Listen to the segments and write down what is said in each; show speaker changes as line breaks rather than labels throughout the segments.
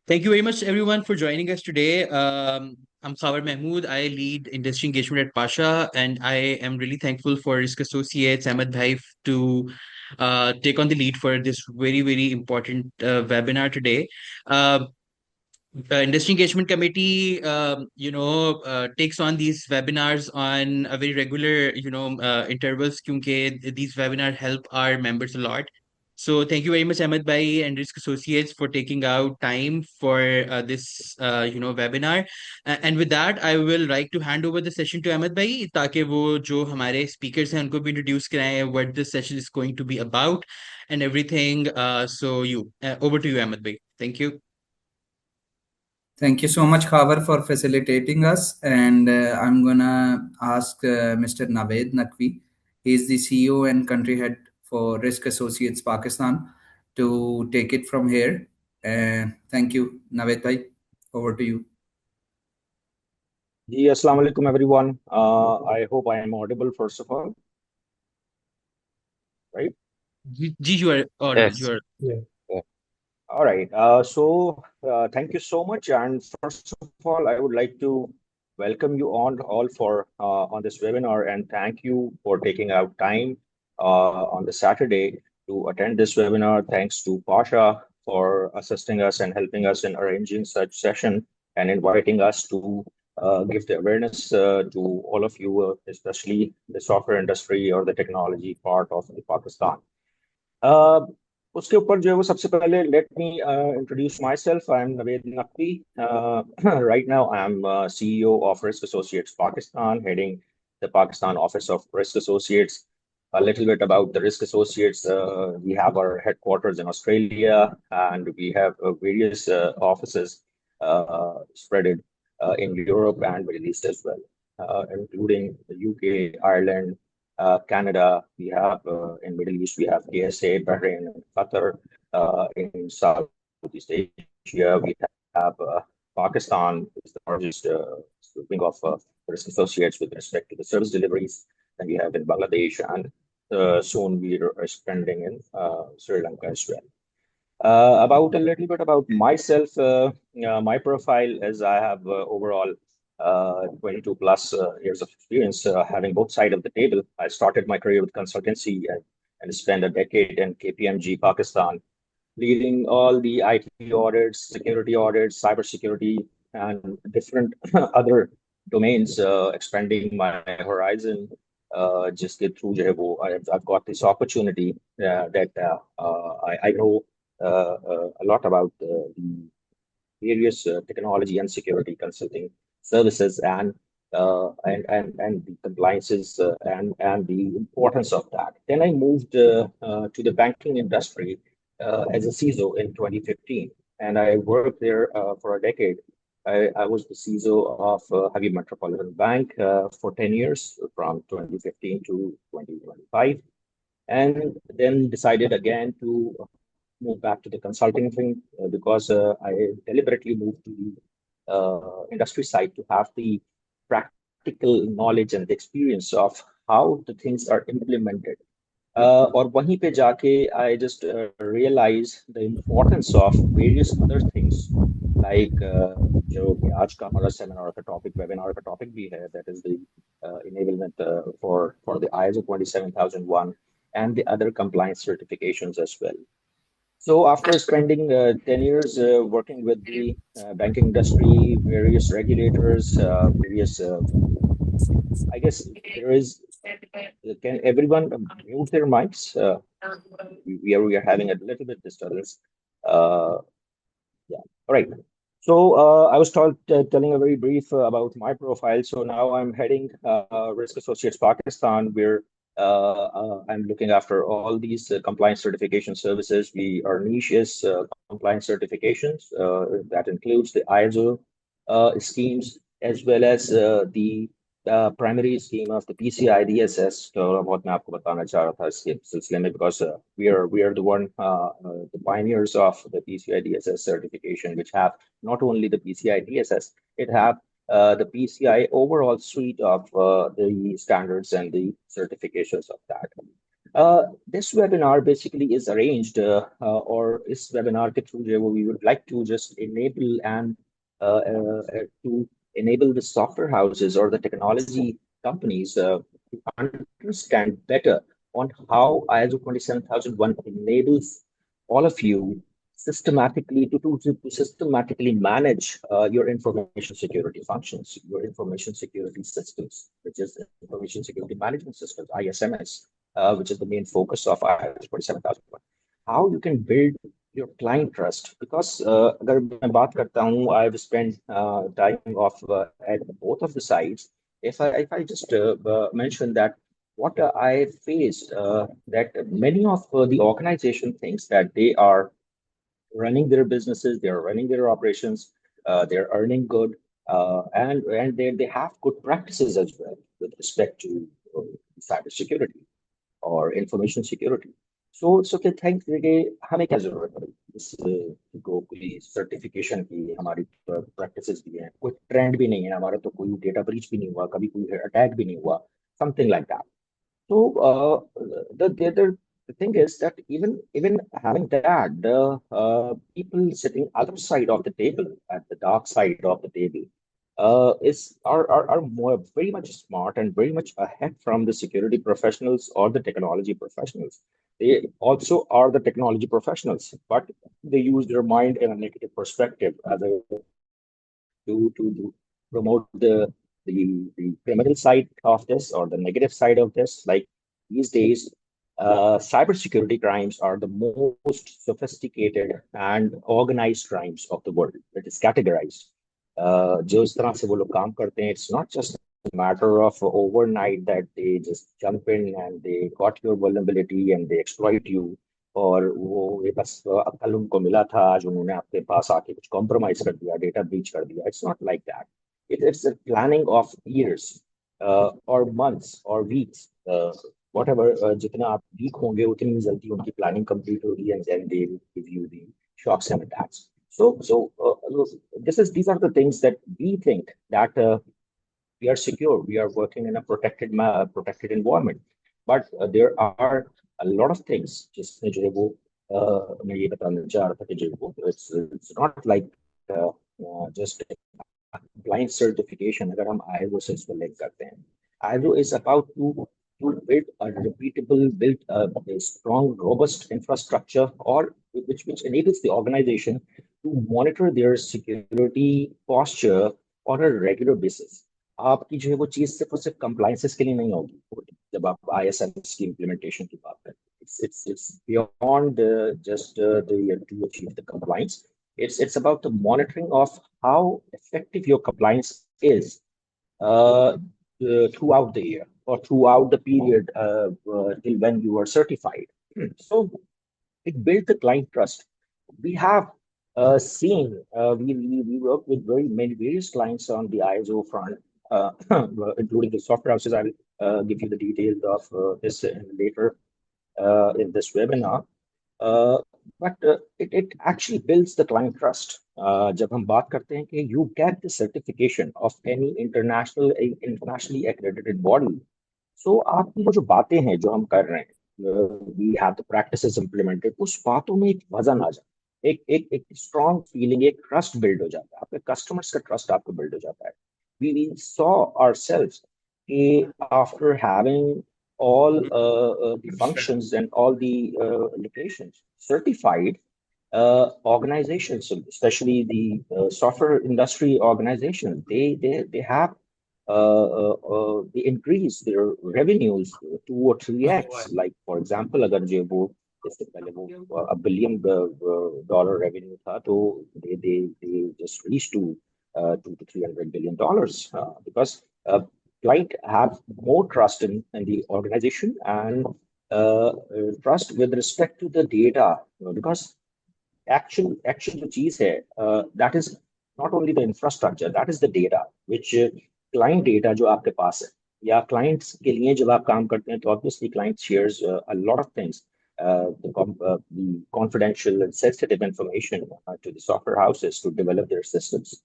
Thank you very much, everyone, for joining us today. I'm Khabar Mahmood. I lead industry engagement at Pasha, and I am really thankful for Risk Associates, Ahmed Bhai, to take on the lead for this very, very important webinar today. Uh, Industry Engagement Committee, takes on these webinars on a very regular, intervals, क्योंकि these webinars help our members a lot. So thank you very much, Ahmed Bhai and Risk Associates for taking out time for this, webinar. And with that, I will like to hand over the session to Ahmed Bhai, ताकि वो जो हमारे speakers हैं उनको भी introduce कराएं what this session is going to be about and everything. Over to you, Ahmed Bhai. Thank you.
Thank you so much, Khabar, for facilitating us. And I'm going to ask Mr. Naved Naqvi. He's the CEO and country head for Risk Associates Pakistan to take it from here. Thank you, Naved bhai. Over to you.
Assalamu alaikum, everyone. I hope I am audible, first of all. Right?
You are audible.
Yes.
You are.
Yeah. All right. Thank you so much. And first of all, I would like to welcome you all for on this webinar, and thank you for taking out time on the Saturday to attend this webinar. Thanks to Pasha for assisting us and helping us in arranging such session and inviting us to give the awareness to all of you, especially the software industry or the technology part of Pakistan. उसके ऊपर जो है वो सबसे पहले let me introduce myself. I am Naved Naqvi. Right now I am CEO of Risk Associates Pakistan, heading the Pakistan Office of Risk Associates. A little bit about the Risk Associates. We have our headquarters in Australia, and we have various offices spread in Europe and Middle East as well, including the UK, Ireland, Canada. We have in Middle East, we have KSA, Bahrain, Qatar. In Southeast Asia, we have Pakistan, is the largest wing of Risk Associates with respect to the service deliveries. And we have in Bangladesh, and soon we are expanding in Sri Lanka as well. About a little bit about myself, my profile is I have overall 22 plus years of experience having both sides of the table. I started my career with consultancy and spent a decade in KPMG Pakistan, leading all the IT audits, security audits, cybersecurity, and different other domains, expanding my horizon. Just get through I've got this opportunity that I know a lot about the various technology and security consulting services and the compliances and the importance of that. Then I moved to the banking industry as a CISO in 2015, and I worked there for a decade. I was the CISO of Habib Metropolitan Bank for 10 years, from 2015 to 2025, and then decided again to move back to the consulting thing because I deliberately moved to the industry side to have the practical knowledge and the experience of how the things are implemented. और वहीं पे जाके I just realized the importance of various other things like जो कि आज का हमारा seminar का टॉपिक वेबिनार का टॉपिक भी है, that is the enablement for the ISO 27001 and the other compliance certifications as well. So after spending 10 years working with the banking industry, various regulators, I guess there is, can everyone mute their mics? We are having a little bit disturbance. Yeah, all right. So I was telling a very brief about my profile. So now I'm heading Risk Associates Pakistan, where I'm looking after all these compliance certification services. Our niche is compliance certifications. That includes the ISO schemes as well as the primary scheme of the PCI DSS. तो बहुत मैं आपको बताना चाह रहा था इसके सिलसिले में, because we are the one the pioneers of the PCI DSS certification, which have not only the PCI DSS, it have the PCI overall suite of the standards and the certifications of that. This webinar basically is arranged, or is webinar ke through we would like to just enable and to enable the software houses or the technology companies to understand better on how ISO 27001 enables all of you systematically to systematically manage your information security functions, your information security systems, which is information security management systems, ISMS, which is the main focus of ISO 27001. How you can build your client trust, because अगर मैं बात करता हूँ, I've spent time of at both of the sides. If I just mention that what I faced, that many of the organization thinks that they are running their businesses, they're running their operations, they're earning good, and they have good practices as well with respect to cybersecurity or information security. So के thank कि हमें क्या जरूरत है इस को कोई certification की, हमारी प्रैक्टिसेस भी हैं, कोई ट्रेंड भी नहीं है हमारा, तो कोई डेटा ब्रीच भी नहीं हुआ, कभी कोई अटैक भी नहीं हुआ, something like that. So the thing is that even having that, the people sitting other side of the table, at the dark side of the table, are more very much smart and very much ahead from the security professionals or the technology professionals. They also are the technology professionals, but they use their mind in a negative perspective as a to promote the criminal side of this or the negative side of this. Like these days, cybersecurity crimes are the most sophisticated and organized crimes of the world. It is categorized. जो इस तरह से वो लोग काम करते हैं, it's not just a matter of overnight that they just jump in and they got your vulnerability and they exploit you. और वो ये बस कल उनको मिला था, आज उन्होंने आपके पास आके कुछ कॉम्प्रोमाइज कर दिया, डेटा ब्रीच कर दिया. It's not like that. It's a planning of years, or months or weeks. Whatever, जितना आप वीक होंगे उतनी जल्दी उनकी प्लानिंग कंप्लीट होगी, and then they will give you the shocks and attacks. These are the things that we think that we are secure, we are working in a protected environment. But there are a lot of things जिसमें जो है वो मैं ये बताना चाह रहा था कि जो है वो it's not like just compliance certification. अगर हम ISO से इसको लिंक करते हैं, ISO is about to build a repeatable, build a strong, robust infrastructure, or which enables the organization to monitor their security posture on a regular basis. आपकी जो है वो चीज सिर्फ और सिर्फ कंप्लायंसेस के लिए नहीं होगी. जब आप ISMS की इम्प्लीमेंटेशन की बात करें, it's beyond just to achieve the compliance. It's about the monitoring of how effective your compliance is throughout the year or throughout the period till when you are certified. So it built the client trust. We have seen, we work with very many various clients on the ISO front, including the software houses. I'll give you the details of this later in this webinar. But it actually builds the client trust. जब हम बात करते हैं कि you get the certification of any internationally accredited body, so आपकी वो जो बातें हैं जो हम कर रहे हैं, we have the practices implemented, उस बातों में एक वजन आ जाता है, एक स्ट्रॉन्ग फीलिंग, एक ट्रस्ट बिल्ड हो जाता है, आपके कस्टमर्स का ट्रस्ट आपको बिल्ड हो जाता है. We saw ourselves after having all the functions and all the locations certified, organizations, especially the software industry organizations, they have they increase their revenues 2 or 3x. Like for example, अगर जो वो इससे पहले वो $1 billion revenue था, तो they just reached to $200 to $300 billion because client have more trust in the organization and trust with respect to the data, because actual जो चीज है, that is not only the infrastructure, that is the data which client data जो आपके पास है या clients के लिए जब आप काम करते हैं, तो obviously client shares a lot of things, the confidential and sensitive information to the software houses to develop their systems.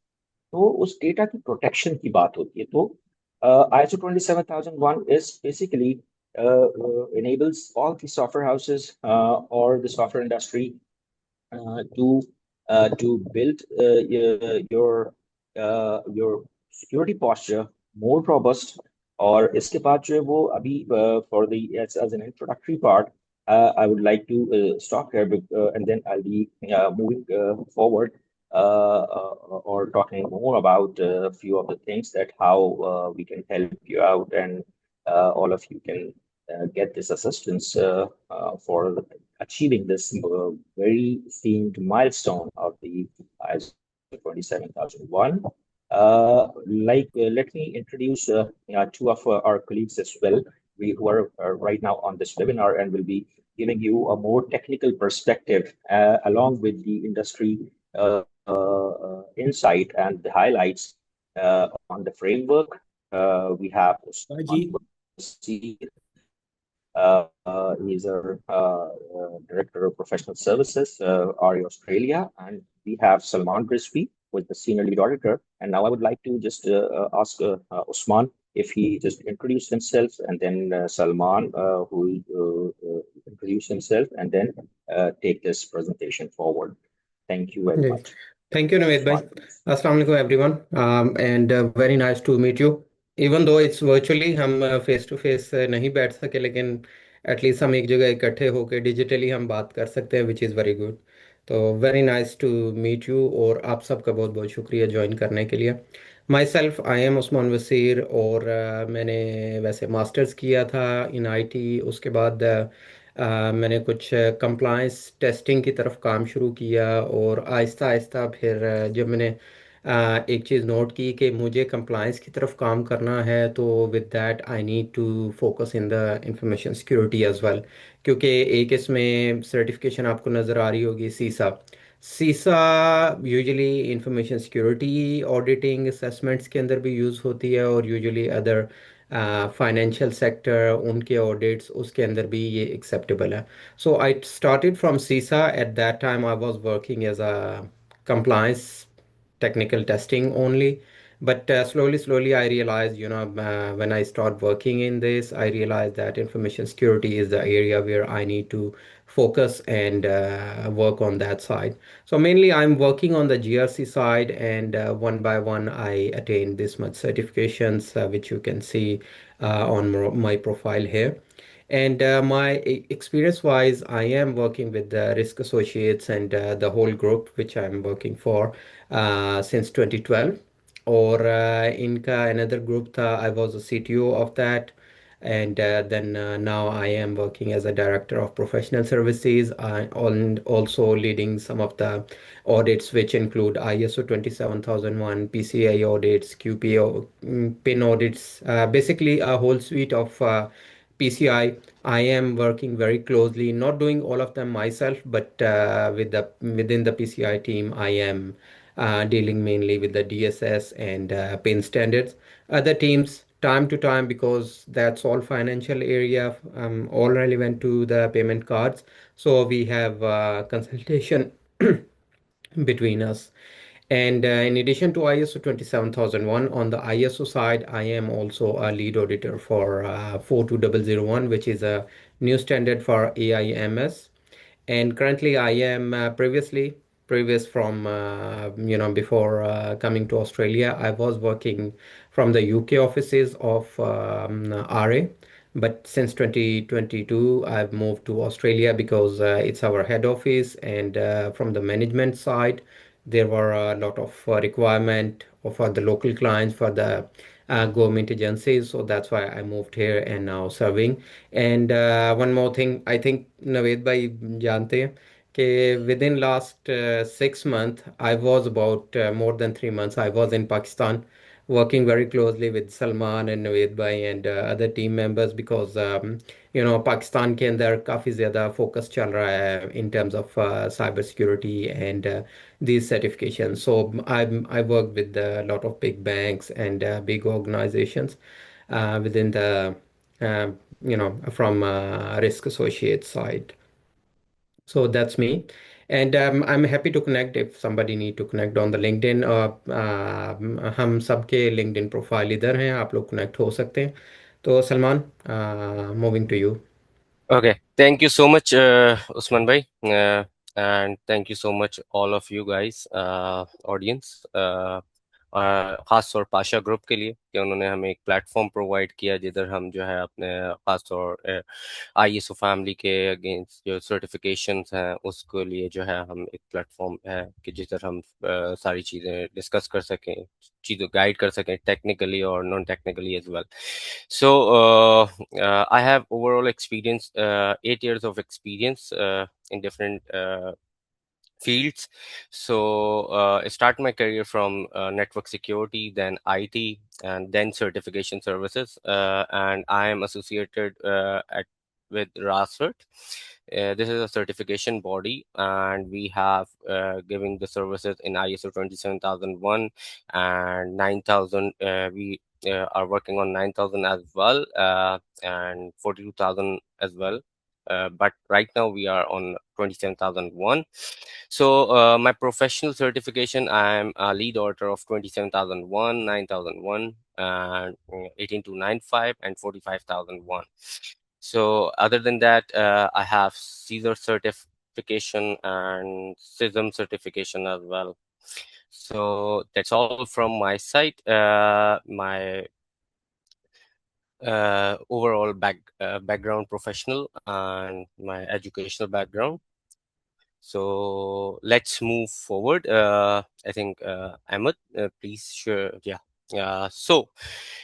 तो उस डेटा की प्रोटेक्शन की बात होती है. तो ISO 27001 is basically enables all the software houses or the software industry to build your security posture more robust. और इसके बाद जो है वो अभी for the as an introductory part, I would like to stop here and then I'll be moving forward or talking more about a few of the things that how we can help you out and all of you can get this assistance for achieving this very themed milestone of the ISO 27001. Let me introduce two of our colleagues as well, who are right now on this webinar and will be giving you a more technical perspective along with the industry insight and the highlights on the framework. We have Usman
Ji.
he's our Director of Professional Services, RE Australia. And we have Salman Rizvi, who is the Senior Lead Auditor. And now I would like to just ask Usman if he just introduce himself, and then Salman, who will introduce himself, and then take this presentation forward. Thank you very
जी
much.
Thank you Naved भाई
Usman, please.
अस्सलाम वालेकुम everyone and very nice to meet you even though it's virtually हम face to face नहीं बैठ सके लेकिन at least हम एक जगह इकट्ठे होकर डिजिटली हम बात कर सकते हैं विच इज़ वेरी गुड तो very nice to meet you और आप सबका बहुत बहुत शुक्रिया ज्वाइन करने के लिए myself I am Usman Waseer और मैंने वैसे मास्टर्स किया था इन आईटी उसके बाद मैंने कुछ कंप्लायंस टेस्टिंग की तरफ काम शुरू किया और आहिस्ता आहिस्ता फिर जब मैंने एक चीज़ नोट की कि मुझे कंप्लायंस की तरफ काम करना है तो with that I need to focus in the information security as well क्योंकि एक इसमें सर्टिफिकेशन आपको नज़र आ रही होगी CISA CISA usually information security auditing assessments के अंदर भी यूज़ होती है और यूजुअली अदर फाइनेंशियल सेक्टर उनके ऑडिट्स उसके अंदर भी ये एक्सेप्टेबल है so I started from CISA at that time I was working as a compliance technical testing only but slowly I realized when I start working in this I realized that information security is the area where I need to focus and work on that side so mainly I'm working on the GRC side and one by one I attained this much certifications which you can see on my profile here and my experience wise, I am working with the Risk Associates and the whole group which I'm working for since 2012. Or इनका another group था, I was a CTO of that. And then now I am working as a director of professional services and also leading some of the audits which include ISO 27001, PCI audits, QPO, PIN audits, basically a whole suite of PCI. I am working very closely, not doing all of them myself, but within the PCI team, I am dealing mainly with the DSS and PIN standards. Other teams, time to time, because that's all financial area, all relevant to the payment cards. So we have consultation between us. And in addition to ISO 27001, on the ISO side, I am also a lead auditor for 42001, which is a new standard for AIMS. And currently, I am previous from before coming to Australia, I was working from the UK offices of RA. But since 2022, I've moved to Australia because it's our head office, and from the management side, there were a lot of requirement for the local clients for the government agencies. So that's why I moved here and now serving. And one more thing, I think Naved bhai जानते हैं कि within last 6 months, I was about more than 3 months, I was in Pakistan working very closely with Salman and Naved bhai and other team members because Pakistan के अंदर काफ़ी ज़्यादा focus चल रहा है in terms of cyber security and these certifications. So I work with a lot of big banks and big organizations within the from risk associate side. So that's me. And I'm happy to connect if somebody need to connect on the LinkedIn. हम सबके LinkedIn profile इधर हैं आप लोग connect हो सकते हैं तो Salman, moving to you.
Okay, thank you so much, Usman bhai, and thank you so much all of you guys, audience. खास तौर पाशा ग्रुप के लिए कि उन्होंने हमें एक प्लेटफॉर्म प्रोवाइड किया जिधर हम जो है अपने खास तौर आईएसओ फैमिली के अगेंस्ट जो सर्टिफिकेशंस हैं उसके लिए जो है हम एक प्लेटफॉर्म है कि जिधर हम सारी चीज़ें डिस्कस कर सकें, चीज़ों गाइड कर सकें टेक्निकली और non technically as well. So I have overall experience, 8 years of experience in different fields. So I started my career from network security, then IT, and then certification services. And I am associated at with RASCERT. This is a certification body, and we have giving the services in ISO 27001 and 9000. We are working on 9000 as well, and 42,000 as well. But right now we are on 27,001. So my professional certification, I'm a lead author of 27,001, 9001, and 18295 and 45,001. So other than that, I have Caesar certification and CISM certification as well. So that's all from my side. My overall background professional and my educational background. So let's move forward. I think Ahmed, please share. Yeah. So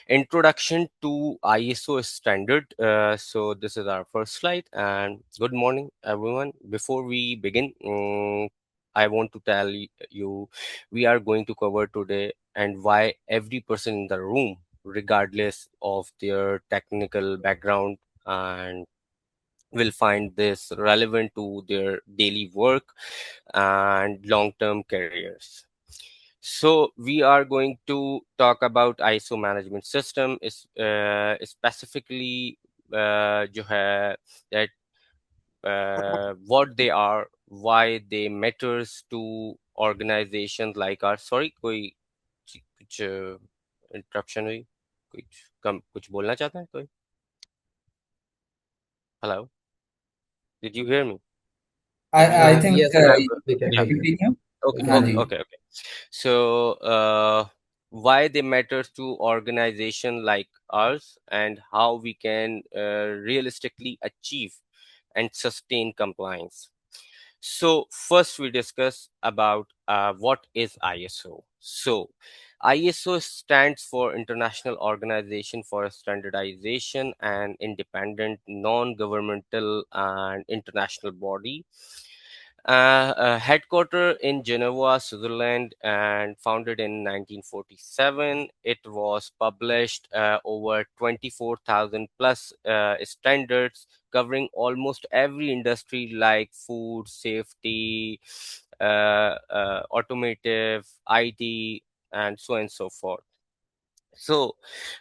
introduction to ISO standard. So this is our first slide. And good morning, everyone. Before we begin, I want to tell you we are going to cover today and why every person in the room, regardless of their technical background, and will find this relevant to their daily work and long-term careers. So we are going to talk about ISO management system is specifically जो है that what they are, why they matters to organizations like ours. Sorry, कोई कुछ interruption हुई, कुछ बोलना चाहता है कोई? Hello, did you hear me?
I think
Yes, we can
Yeah.
hear you.
continue.
Okay,
हाँ
okay,
ji.
okay, okay. So, why they matter to organization like ours and how we can realistically achieve and sustain compliance. So first we discuss about what is ISO. So ISO stands for International Organization for Standardization and Independent Non-Governmental and International Body. Headquartered in Geneva, Switzerland, and founded in 1947. It was published over 24,000 plus standards covering almost every industry like food, safety, automotive, IT, and so on and so forth. So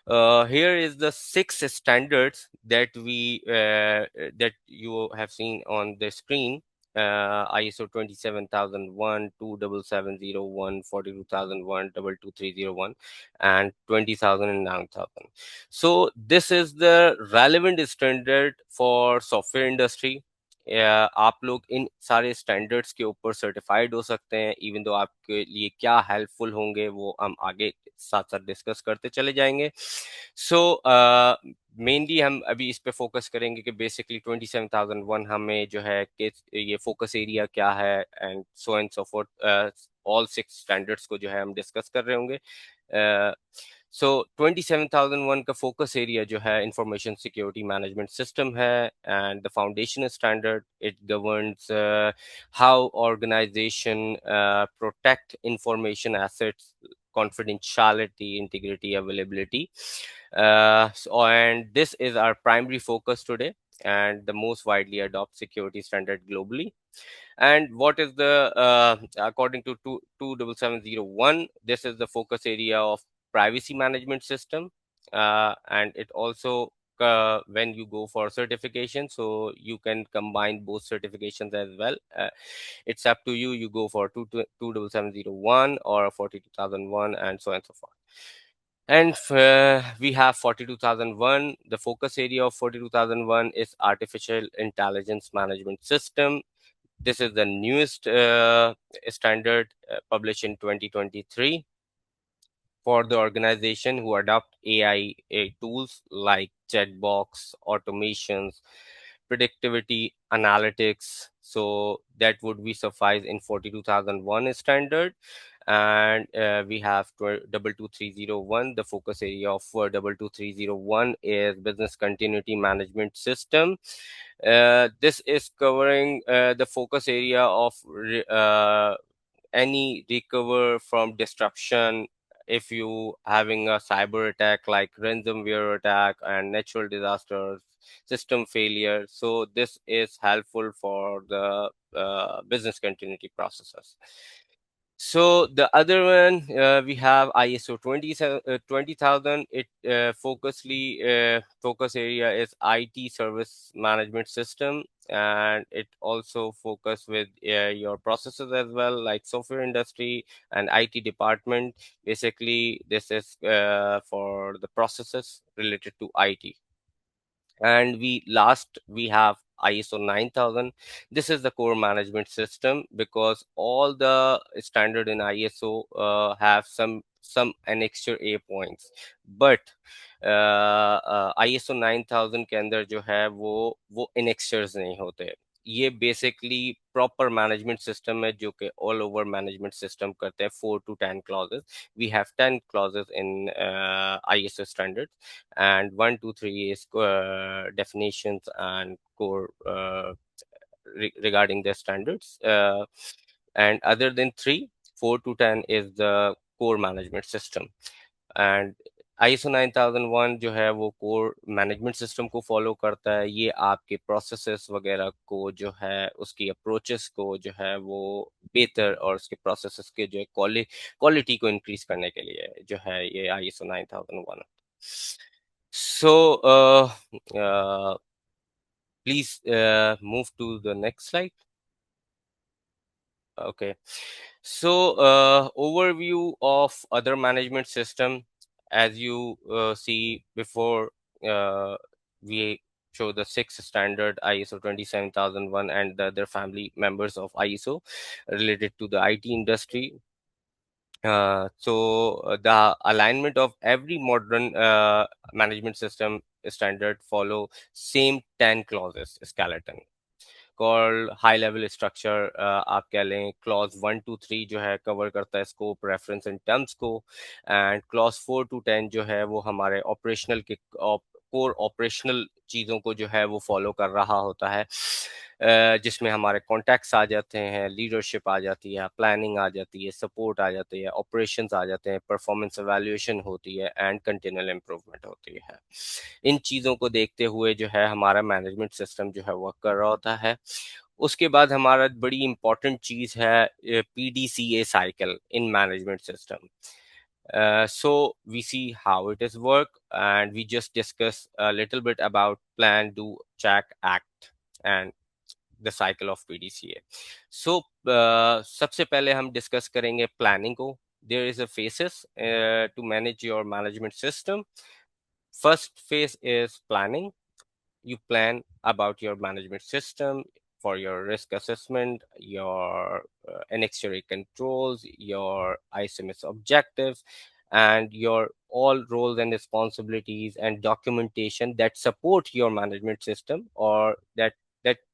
here is the 6 standards that we that you have seen on the screen. ISO 27001, 27701, 42001, 22301, and 20,000 and 9,000. So this is the relevant standard for software industry. आप लोग इन सारे standards के ऊपर certified हो सकते हैं. Even though आपके लिए क्या हेल्पफुल होंगे वो हम आगे साथ साथ डिस्कस करते चले जाएंगे. सो मेनली हम अभी इस पे फोकस करेंगे कि बेसिकली 27001 हमें जो है कि ये फोकस एरिया क्या है and so and so fourth. All 6 standards को जो है हम डिस्कस कर रहे होंगे. सो 27001 का फोकस एरिया जो है इंफॉर्मेशन सिक्योरिटी मैनेजमेंट सिस्टम है and the foundation standard it governs how organization protect information assets, confidentiality, integrity, availability. And this is our primary focus today and the most widely adopted security standard globally. And what is the according to 27701, this is the focus area of privacy management system, and it also when you go for certification, so you can combine both certifications as well. It's up to you, you go for 27701 or 42001 and so on and so forth. And we have 42001. The focus area of 42001 is artificial intelligence management system. This is the newest standard published in 2023 for the organization who adopt AI tools like chatbox, automations, predictivity, analytics. So that would be suffice in 42001 standard. And we have 22301. The focus area of 22301 is business continuity management system. This is covering the focus area of any recover from disruption. If you having a cyber attack like ransomware attack and natural disasters, system failure, so this is helpful for the business continuity processes. So the other one, we have ISO 20000. It focus area is IT service management system, and it also focus with your processes as well, like software industry and IT department. Basically, this is for the processes related to IT. And we have ISO 9000. This is the core management system, because all the standard in ISO have some annexure A points, but ISO 9000 के अंदर जो है वो annexures नहीं होते. ये basically proper management system है जो कि ऑल ओवर मैनेजमेंट सिस्टम करते हैं. 4 to 10 clauses. We have 10 clauses in ISO standards, and 1, 2, 3 is definitions and core regarding the standards. And other than 3, 4 to 10 is the core management system. And ISO 9001 जो है वो core management system को follow करता है. ये आपके processes वगैरह को जो है उसकी अप्रोचेस को जो है वो बेहतर और उसके प्रोसेसेस के जो है क्वालिटी को इंक्रीज करने के लिए जो है ये ISO 9001. So please move to the next slide. Okay. So overview of other management system. As you see before, we show the 6 standard ISO 27001 and the other family members of ISO related to the IT industry. So the alignment of every modern management system standard follow same 10 clauses skeleton called high level structure. आप कह लें clause 1 to 3 जो है cover करता है scope, reference and terms को, and clause 4 to 10 जो है वो हमारे operational के core operational चीज़ों को जो है वो फॉलो कर रहा होता है, जिसमें हमारे कॉन्टैक्ट्स आ जाते हैं, लीडरशिप आ जाती है, प्लानिंग आ जाती है, सपोर्ट आ जाती है, ऑपरेशंस आ जाते हैं, परफॉर्मेंस एवेल्यूएशन होती है एंड कंटिन्यूअल इम्प्रूवमेंट होती है. इन चीज़ों को देखते हुए जो है हमारा मैनेजमेंट सिस्टम जो है वर्क कर रहा होता है. उसके बाद हमारा बड़ी इंपॉर्टेंट चीज़ है PDCA cycle in management system. So we see how it is work, and we just discuss a little bit about plan, do, check, act, and the cycle of PDCA. So सबसे पहले हम discuss करेंगे planning को. There is a phases to manage your management system. First phase is planning. You plan about your management system for your risk assessment, your annexure controls, your ISMS objectives, and your all roles and responsibilities and documentation that support your management system, or that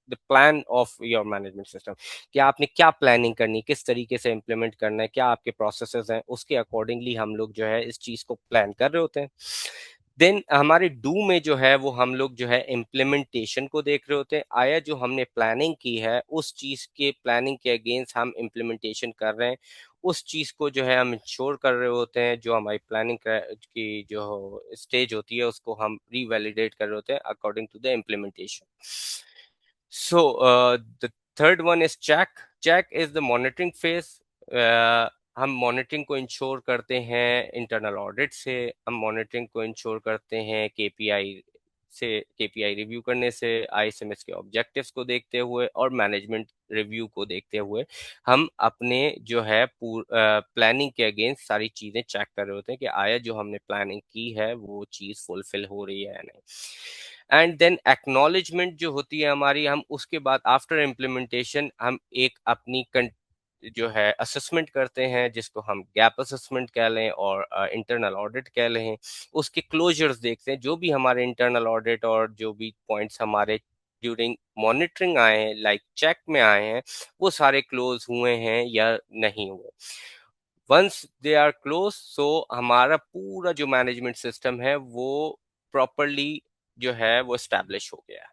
the plan of your management system. कि आपने क्या planning करनी, किस तरीके से implement करना है, क्या आपके प्रोसेसेस हैं, उसके अकॉर्डिंगली हम लोग जो है इस चीज़ को प्लान कर रहे होते हैं. देन हमारे डू में जो है वो हम लोग जो है इम्प्लीमेंटेशन को देख रहे होते हैं. आया जो हमने प्लानिंग की है उस चीज के प्लानिंग के अगेंस्ट हम इम्प्लीमेंटेशन कर रहे हैं, उस चीज को जो है हम इंश्योर कर रहे होते हैं. जो हमारी प्लानिंग की जो स्टेज होती है उसको हम रीवैलिडेट कर रहे होते हैं according to the implementation. So the third one is check. Check is the monitoring phase. हम मॉनिटरिंग को इंश्योर करते हैं इंटरनल ऑडिट से, हम मॉनिटरिंग को इंश्योर करते हैं KPI से, केपीआई रिव्यू करने से, आईएसएमएस के ऑब्जेक्टिव्स को देखते हुए और मैनेजमेंट रिव्यू को देखते हुए हम अपने जो है प्लानिंग के अगेंस्ट सारी चीजें चेक कर रहे होते हैं कि आया जो हमने प्लानिंग की है वो चीज फुलफिल हो रही है या नहीं। एंड देन एक्नॉलेजमेंट जो होती है हमारी, हम उसके बाद आफ्टर इम्प्लीमेंटेशन हम एक अपनी जो है असेसमेंट करते हैं, जिसको हम गैप असेसमेंट कह लें और इंटरनल ऑडिट कह लें। उसके क्लोजर्स देखते हैं, जो भी हमारे इंटरनल ऑडिट और जो भी पॉइंट्स हमारे ड्यूरिंग मॉनिटरिंग आए हैं, लाइक चेक में आए हैं, वो सारे क्लोज हुए हैं या नहीं हुए। वंस दे आर क्लोज, सो हमारा पूरा जो मैनेजमेंट सिस्टम है वो प्रॉपरली जो है वो स्टैब्लिश हो गया है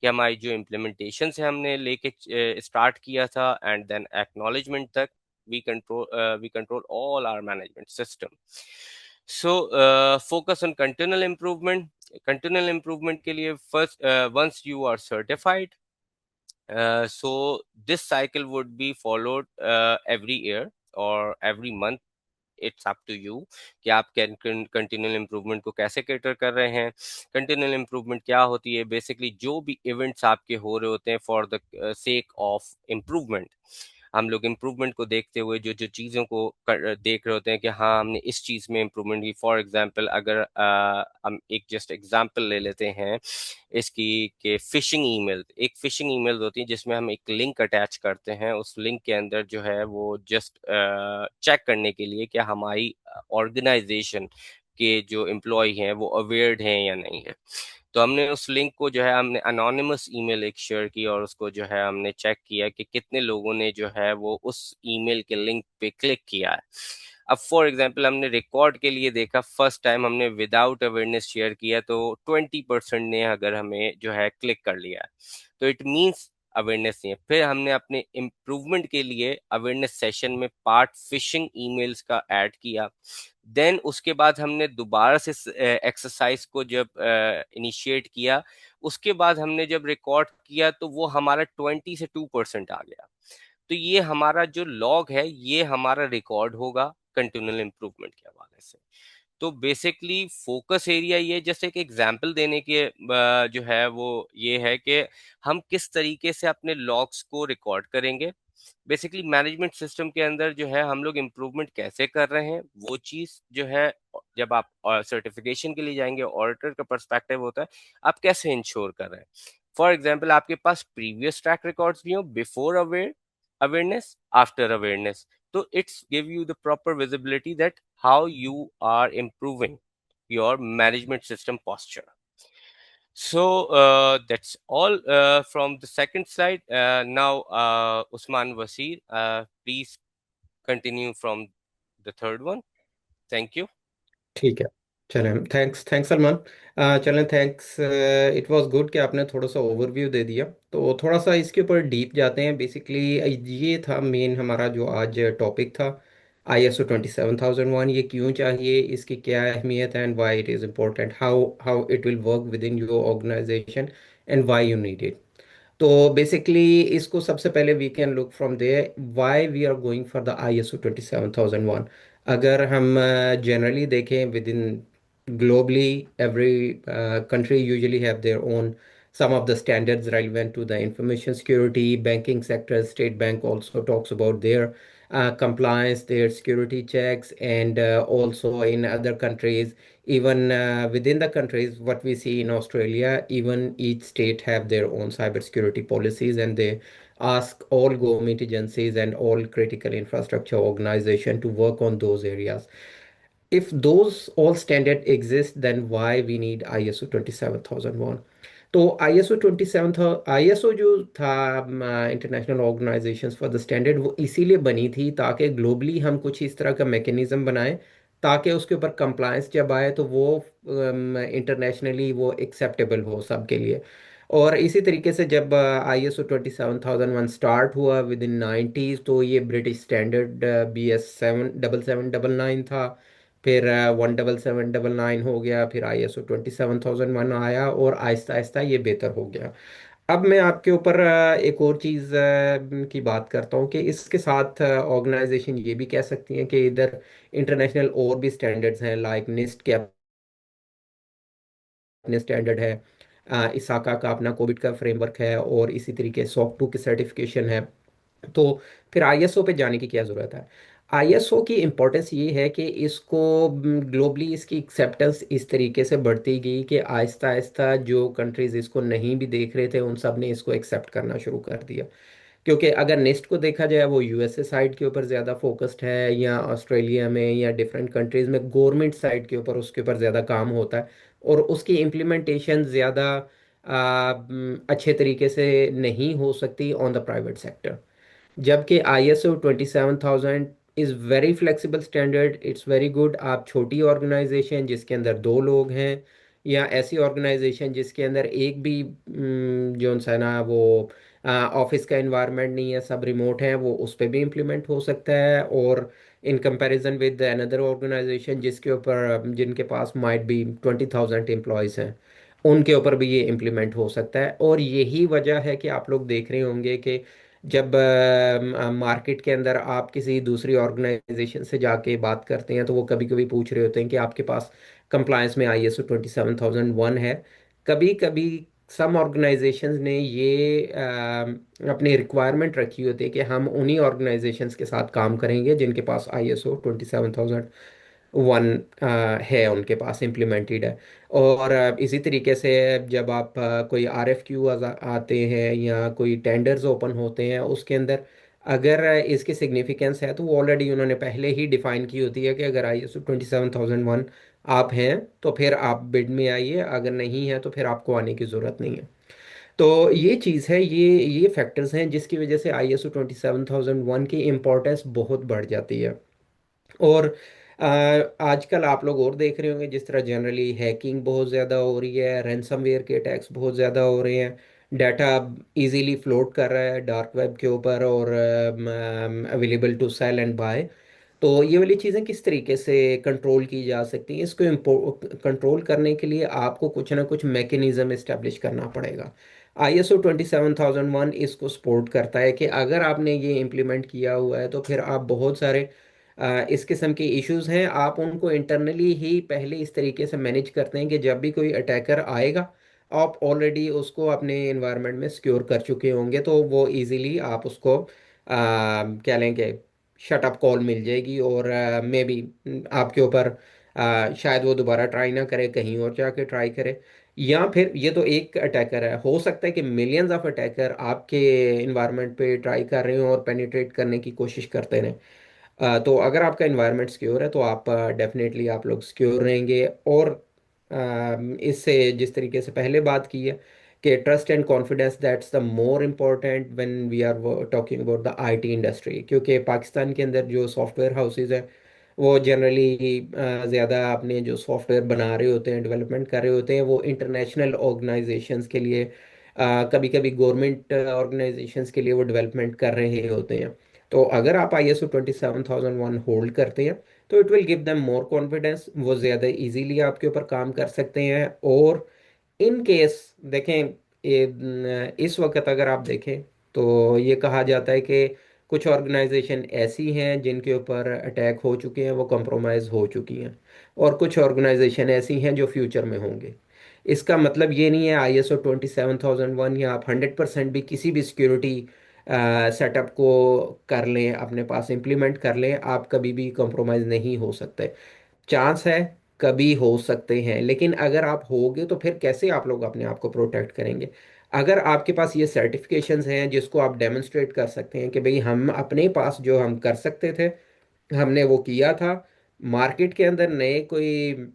कि हमारी जो इम्प्लीमेंटेशन है हमने लेके स्टार्ट किया था, एंड देन एक्नॉलेजमेंट तक we control all our management system. So focus on continual improvement के लिए first, once you are certified, so this cycle would be followed every year or every month. It's up to you कि आप continual improvement को कैसे cater कर रहे हैं। Continual improvement क्या होती है? बेसिकली जो भी इवेंट्स आपके हो रहे होते हैं for the sake of improvement, हम लोग इम्प्रूवमेंट को देखते हुए जो जो चीज़ों को देख रहे होते हैं कि हाँ हमने इस चीज़ में इम्प्रूवमेंट की। फॉर एग्जांपल अगर हम एक जस्ट एग्जांपल ले लेते हैं इसकी कि फिशिंग ईमेल, एक फिशिंग ईमेल होती है जिसमें हम एक लिंक अटैच करते हैं। उस लिंक के अंदर जो है वो जस्ट चेक करने के लिए कि हमारी ऑर्गेनाइजेशन के जो एम्प्लॉय हैं वो अवेयर्ड हैं या नहीं है। तो हमने उस लिंक को जो है हमने अनोनिमस ईमेल एक शेयर की और उसको जो है हमने चेक किया कि कितने लोगों ने जो है वो उस ईमेल के लिंक पे क्लिक किया है। अब फॉर एग्जांपल हमने रिकॉर्ड के लिए देखा, फर्स्ट टाइम हमने विदाउट अवेयरनेस शेयर किया तो 20% ने अगर हमें जो है क्लिक कर लिया है, तो इट मीन्स अवेयरनेस नहीं है। फिर हमने अपने इम्प्रूवमेंट के लिए अवेयरनेस सेशन में पार्ट फिशिंग ईमेल्स का ऐड किया। देन उसके बाद हमने दोबारा से एक्सरसाइज को जब इनिशिएट किया, उसके बाद हमने जब रिकॉर्ड किया तो वो हमारा 20 से 2% आ गया। तो ये हमारा जो लॉग है ये हमारा रिकॉर्ड होगा कंटिन्यूअल इम्प्रूवमेंट के हवाले से। तो बेसिकली फोकस एरिया ये जैसे एक एग्जांपल देने के जो है वो ये है कि हम किस तरीके से अपने लॉग्स को रिकॉर्ड करेंगे। बेसिकली मैनेजमेंट सिस्टम के अंदर जो है हम लोग इम्प्रूवमेंट कैसे कर रहे हैं वो चीज जो है, जब आप सर्टिफिकेशन के लिए जाएंगे, ऑडिटर का पर्सपेक्टिव होता है आप कैसे इंश्योर कर रहे हैं। फॉर एग्जाम्पल आपके पास प्रीवियस ट्रैक रिकॉर्ड्स भी हो, बिफोर अवेयरनेस, आफ्टर अवेयरनेस, तो it's give you the proper visibility that how you are improving your management system posture. So that's all from the second slide. Now, Usman Wasir, please continue from the third one. Thank you.
ठीक है। चलें, thanks thanks Salman. चलें, thanks. It was good कि आपने थोड़ा सा overview दे दिया, तो थोड़ा सा इसके ऊपर डीप जाते हैं। बेसिकली ये था मेन हमारा जो आज टॉपिक था, ISO 27001। ये क्यों चाहिए, इसकी क्या अहमियत है, and why it is important, how how it will work within your organization, and why you need it. तो बेसिकली इसको सबसे पहले we can look from there why we are going for the ISO 27001। अगर हम generally देखें within globally, every country usually have their own some of the standards relevant to the information security. Banking sector, State Bank also talks about their compliance, their security checks, and also in other countries, even within the countries, what we see in Australia, even each state have their own cybersecurity policies, and they ask all government agencies and all critical infrastructure organization to work on those areas. If those all standard exist, then why we need ISO 27001? तो ISO 27 था, ISO जो था international organisations for the standard, वो इसीलिए बनी थी ताकि globally हम कुछ इस तरह का मैकेनिज्म बनाएं ताकि उसके ऊपर कंप्लायंस जब आए तो वो इंटरनेशनली वो एक्सेप्टेबल हो सबके लिए। और इसी तरीके से जब ISO 27001 स्टार्ट हुआ विद इन 90s, तो ये ब्रिटिश स्टैंडर्ड BS 77799 था, फिर 17799 हो गया, फिर ISO 27001 आया, और आहिस्ता आहिस्ता ये बेहतर हो गया। अब मैं आपके ऊपर एक और चीज़ की बात करता हूँ कि इसके साथ ऑर्गेनाइजेशन ये भी कह सकती हैं कि इधर इंटरनेशनल और भी स्टैंडर्ड्स हैं, लाइक निस्ट के अपने स्टैंडर्ड है, इसाका का अपना कोविड का फ्रेमवर्क है, और इसी तरीके सॉक 2 की सर्टिफिकेशन है। तो फिर आईएसओ पे जाने की क्या ज़रूरत है? आईएसओ की इम्पोर्टेंस ये है कि इसको ग्लोबली इसकी एक्सेप्टेंस इस तरीके से बढ़ती गई कि आहिस्ता आहिस्ता जो कंट्रीज इसको नहीं भी देख रहे थे उन सब ने इसको एक्सेप्ट करना शुरू कर दिया। क्योंकि अगर नेस्ट को देखा जाए वो यूएसए साइड के ऊपर ज़्यादा फोकस्ड है, या ऑस्ट्रेलिया में या डिफरेंट कंट्रीज में गवर्नमेंट साइड के ऊपर उसके ऊपर ज़्यादा काम होता है, और उसकी इम्प्लीमेंटेशन ज़्यादा अच्छे तरीके से नहीं हो सकती ऑन द प्राइवेट सेक्टर। जबकि ISO 27000 is very flexible standard, it's very good. आप छोटी ऑर्गेनाइजेशन जिसके अंदर 2 लोग हैं, या ऐसी ऑर्गेनाइजेशन जिसके अंदर एक भी जो सा है ना वो ऑफिस का इन्वायरमेंट नहीं है, सब रिमोट है, वो उस पर भी इम्प्लीमेंट हो सकता है। और in comparison with another organization जिसके ऊपर जिनके पास माइट बी 20,000 एम्प्लॉयज़ हैं, उनके ऊपर भी ये इम्प्लीमेंट हो सकता है। और यही वजह है कि आप लोग देख रहे होंगे कि जब मार्केट के अंदर आप किसी दूसरी ऑर्गेनाइजेशन से जाके बात करते हैं तो वो कभी कभी पूछ रहे होते हैं कि आपके पास कंप्लायंस में ISO 27001 है। कभी कभी सम ऑर्गेनाइजेशंस ने ये अपनी रिक्वायरमेंट रखी होती है कि हम उन्हीं ऑर्गेनाइजेशंस के साथ काम करेंगे जिनके पास ISO 27001 है, उनके पास इम्प्लीमेंटेड है। और इसी तरीके से जब आप कोई RFQ आते हैं या कोई टेंडर्स ओपन होते हैं उसके अंदर अगर इसकी सिग्निफिकेंस है तो वो ऑलरेडी उन्होंने पहले ही डिफाइन की होती है कि अगर ISO 27001 आप हैं तो फिर आप बिड में आइए, अगर नहीं है तो फिर आपको आने की ज़रूरत नहीं है। तो ये चीज़ है, ये फैक्टर्स हैं जिसकी वजह से ISO 27001 की इम्पोर्टेंस बहुत बढ़ जाती है। और आजकल आप लोग और देख रहे होंगे जिस तरह जनरली हैकिंग बहुत ज़्यादा हो रही है, रैंसमवेयर के अटैक्स बहुत ज़्यादा हो रहे हैं, डाटा इजीली फ्लोट कर रहा है डार्क वेब के ऊपर और available to sell and buy. तो ये वाली चीज़ें किस तरीके से कंट्रोल की जा सकती हैं? इसको कंट्रोल करने के लिए आपको कुछ ना कुछ मैकेनिज्म इस्टेब्लिश करना पड़ेगा। ISO 27001 इसको सपोर्ट करता है कि अगर आपने ये इम्प्लीमेंट किया हुआ है तो फिर आप बहुत सारे इस किस्म के इश्यूज हैं आप उनको इंटरनली ही पहले इस तरीके से मैनेज करते हैं कि जब भी कोई अटैकर आएगा आप ऑलरेडी उसको अपने एनवायरनमेंट में सिक्योर कर चुके होंगे, तो वो इजीली आप उसको क्या लेंगे, शट अप कॉल मिल जाएगी, और मे बी आपके ऊपर शायद वो दोबारा ट्राई ना करे, कहीं और जाके ट्राई करे। या फिर ये तो एक अटैकर है, हो सकता है कि मिलियंस ऑफ अटैकर आपके इन्वायरमेंट पे ट्राई कर रहे हो और पेनिट्रेट करने की कोशिश करते रहें। तो अगर आपका इन्वायरमेंट सिक्योर है तो आप डेफिनेटली आप लोग सिक्योर रहेंगे। और इससे जिस तरीके से पहले बात की है कि trust and confidence that's the more important when we are talking about the IT industry, क्योंकि पाकिस्तान के अंदर जो सॉफ्टवेयर हाउसेज हैं वो जनरली ज़्यादा अपने जो सॉफ्टवेयर बना रहे होते हैं, डेवलपमेंट कर रहे होते हैं, वो इंटरनेशनल ऑर्गेनाइजेशंस के लिए, कभी कभी गवर्नमेंट ऑर्गेनाइजेशंस के लिए वो डेवलपमेंट कर रहे होते हैं। तो अगर आप ISO 27001 होल्ड करते हैं तो it will give them more confidence, वो ज़्यादा इजीली आपके ऊपर काम कर सकते हैं। और इन केस देखें, इस वक्त अगर आप देखें तो ये कहा जाता है कि कुछ ऑर्गेनाइजेशन ऐसी हैं जिनके ऊपर अटैक हो चुके हैं, वो कंप्रोमाइज़ हो चुकी हैं, और कुछ ऑर्गेनाइजेशन ऐसी हैं जो फ्यूचर में होंगे। इसका मतलब ये नहीं है ISO 27001 या आप 100% भी किसी भी सिक्योरिटी सेटअप को कर लें, अपने पास इम्प्लीमेंट कर लें, आप कभी भी कंप्रोमाइज़ नहीं हो सकते। चांस है कभी हो सकते हैं, लेकिन अगर आप होगे तो फिर कैसे आप लोग अपने आप को प्रोटेक्ट करेंगे? अगर आपके पास ये सर्टिफिकेशंस हैं जिसको आप डेमोन्स्ट्रेट कर सकते हैं कि भाई हम अपने पास जो हम कर सकते थे हमने वो किया था, मार्केट के अंदर नए कोई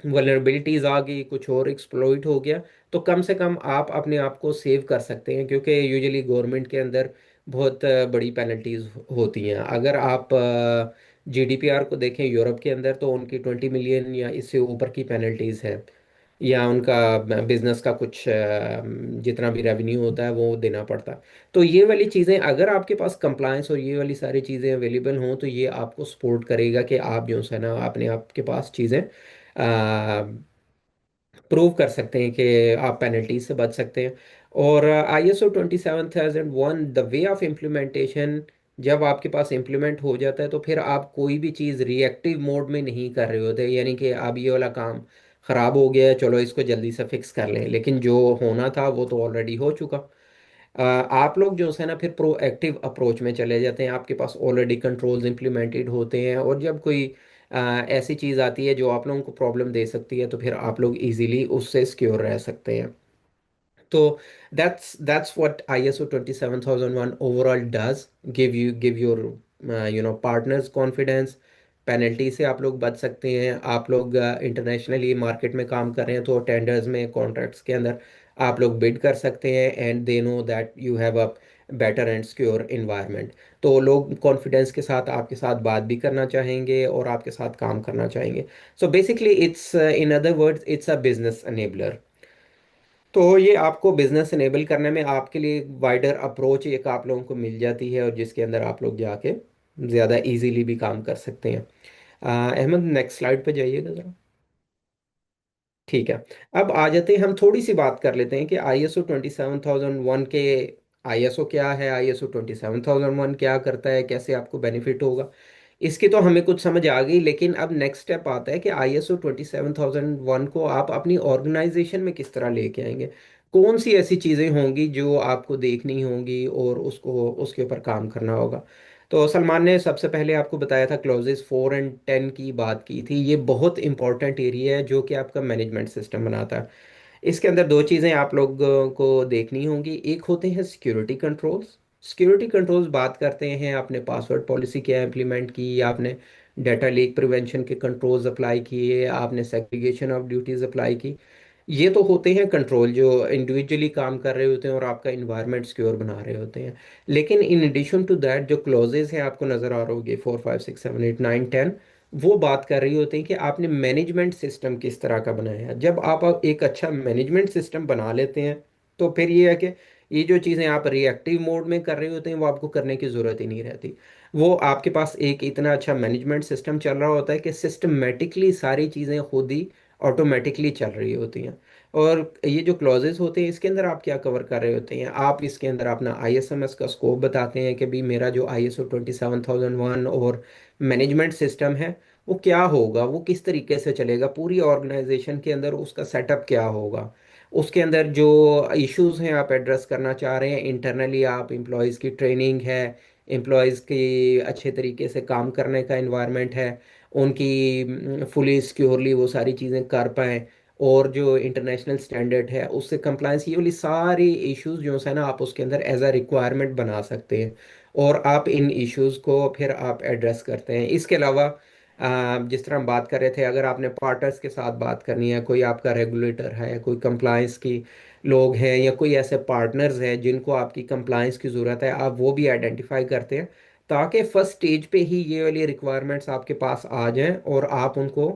वल्नरेबिलिटीज आ गई, कुछ और एक्सप्लॉइट हो गया, तो कम से कम आप अपने आप को सेव कर सकते हैं, क्योंकि यूजुअली गवर्नमेंट के अंदर बहुत बड़ी पेनल्टीज होती हैं। अगर आप GDPR को देखें यूरोप के अंदर तो उनकी 20 मिलियन या इससे ऊपर की पेनल्टीज है, या उनका बिजनेस का कुछ जितना भी रेवेन्यू होता है वो देना पड़ता है। तो ये वाली चीज़ें अगर आपके पास कंप्लायंस और ये वाली सारी चीज़ें अवेलेबल हों तो ये आपको सपोर्ट करेगा कि आप जो है ना अपने आप के पास चीज़ें प्रूव कर सकते हैं कि आप पेनल्टी से बच सकते हैं। और ISO 27001 the way of implementation, जब आपके पास इम्प्लीमेंट हो जाता है तो फिर आप कोई भी चीज़ रिएक्टिव मोड में नहीं कर रहे होते, यानी कि आप ये वाला काम ख़राब हो गया है, चलो इसको जल्दी से फिक्स कर लें, लेकिन जो होना था वो तो ऑलरेडी हो चुका। आप लोग जो है ना फिर प्रोएक्टिव अप्रोच में चले जाते हैं, आपके पास ऑलरेडी कंट्रोल्स इंप्लीमेंटेड होते हैं, और जब कोई ऐसी चीज़ आती है जो आप लोगों को प्रॉब्लम दे सकती है, तो फिर आप लोग इजीली उससे सिक्योर रह सकते हैं। तो that's what ISO 27001 overall does, give your partners confidence। Penalty से आप लोग बच सकते हैं। आप लोग इंटरनेशनली मार्केट में काम कर रहे हैं तो टेंडर्स में, कॉन्ट्रैक्ट्स के अंदर आप लोग बिड कर सकते हैं, and they know that you have a better and secure environment. तो लोग कॉन्फिडेंस के साथ आपके साथ बात भी करना चाहेंगे और आपके साथ काम करना चाहेंगे। So basically it's, in other words, it's a business enabler. तो ये आपको बिजनेस इनेबल करने में आपके लिए एक वाइडर अप्रोच एक आप लोगों को मिल जाती है, और जिसके अंदर आप लोग जाके ज़्यादा इजीली भी काम कर सकते हैं। अहमद, नेक्स्ट स्लाइड पे जाइएगा ज़रा। ठीक है। अब आ जाते हैं, हम थोड़ी सी बात कर लेते हैं कि ISO 27001 के, ISO क्या है, ISO 27001 क्या करता है, कैसे आपको बेनिफिट होगा। इसकी तो हमें कुछ समझ आ गई, लेकिन अब नेक्स्ट स्टेप आता है कि ISO 27001 को आप अपनी ऑर्गेनाइजेशन में किस तरह लेके आएंगे। कौन सी ऐसी चीज़ें होंगी जो आपको देखनी होंगी और उसको उसके ऊपर काम करना होगा। तो सलमान ने सबसे पहले आपको बताया था, क्लॉजेस 4 और 10 की बात की थी। ये बहुत इंपॉर्टेंट एरिया है जो कि आपका मैनेजमेंट सिस्टम बनाता है। इसके अंदर दो चीज़ें आप लोग को देखनी होंगी। एक होते हैं सिक्योरिटी कंट्रोल्स। सिक्योरिटी कंट्रोल्स बात करते हैं, आपने पासवर्ड पॉलिसी क्या इम्प्लीमेंट की, आपने डाटा लीक प्रिवेंशन के कंट्रोल्स अप्लाई किए, आपने सेग्रीगेशन ऑफ ड्यूटीज अप्लाई की। ये तो होते हैं कंट्रोल जो इंडिविजुअली काम कर रहे होते हैं और आपका इन्वायरमेंट सिक्योर बना रहे होते हैं। लेकिन इन एडिशन टू दैट जो क्लॉजेज हैं आपको नज़र आ रहे होंगे, 4, 5, 6, 7, 8, 9, 10, वो बात कर रही होती है कि आपने मैनेजमेंट सिस्टम किस तरह का बनाया है। जब आप एक अच्छा मैनेजमेंट सिस्टम बना लेते हैं, तो फिर ये है कि ये जो चीज़ें आप रिएक्टिव मोड में कर रहे होते हैं वो आपको करने की ज़रूरत ही नहीं रहती। वो आपके पास एक इतना अच्छा मैनेजमेंट सिस्टम चल रहा होता है कि सिस्टमेटिकली सारी चीज़ें खुद ही ऑटोमेटिकली चल रही होती हैं। और ये जो क्लॉजेस होते हैं इसके अंदर आप क्या कवर कर रहे होते हैं, आप इसके अंदर अपना ISMS का स्कोप बताते हैं कि भाई मेरा जो ISO 27001 और मैनेजमेंट सिस्टम है वो क्या होगा, वो किस तरीके से चलेगा पूरी ऑर्गेनाइजेशन के अंदर, उसका सेटअप क्या होगा। उसके अंदर जो इश्यूज हैं आप एड्रेस करना चाह रहे हैं, इंटरनली आप एम्प्लॉयज़ की ट्रेनिंग है, एम्प्लॉयज़ की अच्छे तरीके से काम करने का इन्वायरमेंट है, उनकी फुली सिक्योरली वो सारी चीज़ें कर पाएँ, और जो इंटरनेशनल स्टैंडर्ड है उससे कंप्लायंस, ये वाली सारी इश्यूज जो है ना आप उसके अंदर एज अ रिक्वायरमेंट बना सकते हैं, और आप इन इश्यूज को फिर आप एड्रेस करते हैं। इसके अलावा जिस तरह हम बात कर रहे थे, अगर आपने पार्टनर्स के साथ बात करनी है, कोई आपका रेगुलेटर है, कोई कंप्लायंस की लोग हैं, या कोई ऐसे पार्टनर्स हैं जिनको आपकी कंप्लायंस की ज़रूरत है, आप वो भी आइडेंटिफाई करते हैं, ताकि फर्स्ट स्टेज पे ही ये वाली रिक्वायरमेंट्स आपके पास आ जाएं, और आप उनको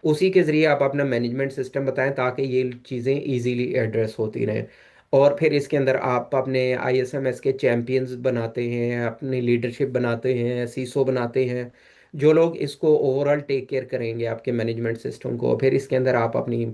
उसी के ज़रिए आप अपना मैनेजमेंट सिस्टम बताएं, ताकि ये चीज़ें इजीली एड्रेस होती रहें। और फिर इसके अंदर आप अपने ISMS के चैम्पियंस बनाते हैं, अपनी लीडरशिप बनाते हैं, सीसो बनाते हैं, जो लोग इसको ओवरऑल टेक केयर करेंगे आपके मैनेजमेंट सिस्टम को। फिर इसके अंदर आप अपनी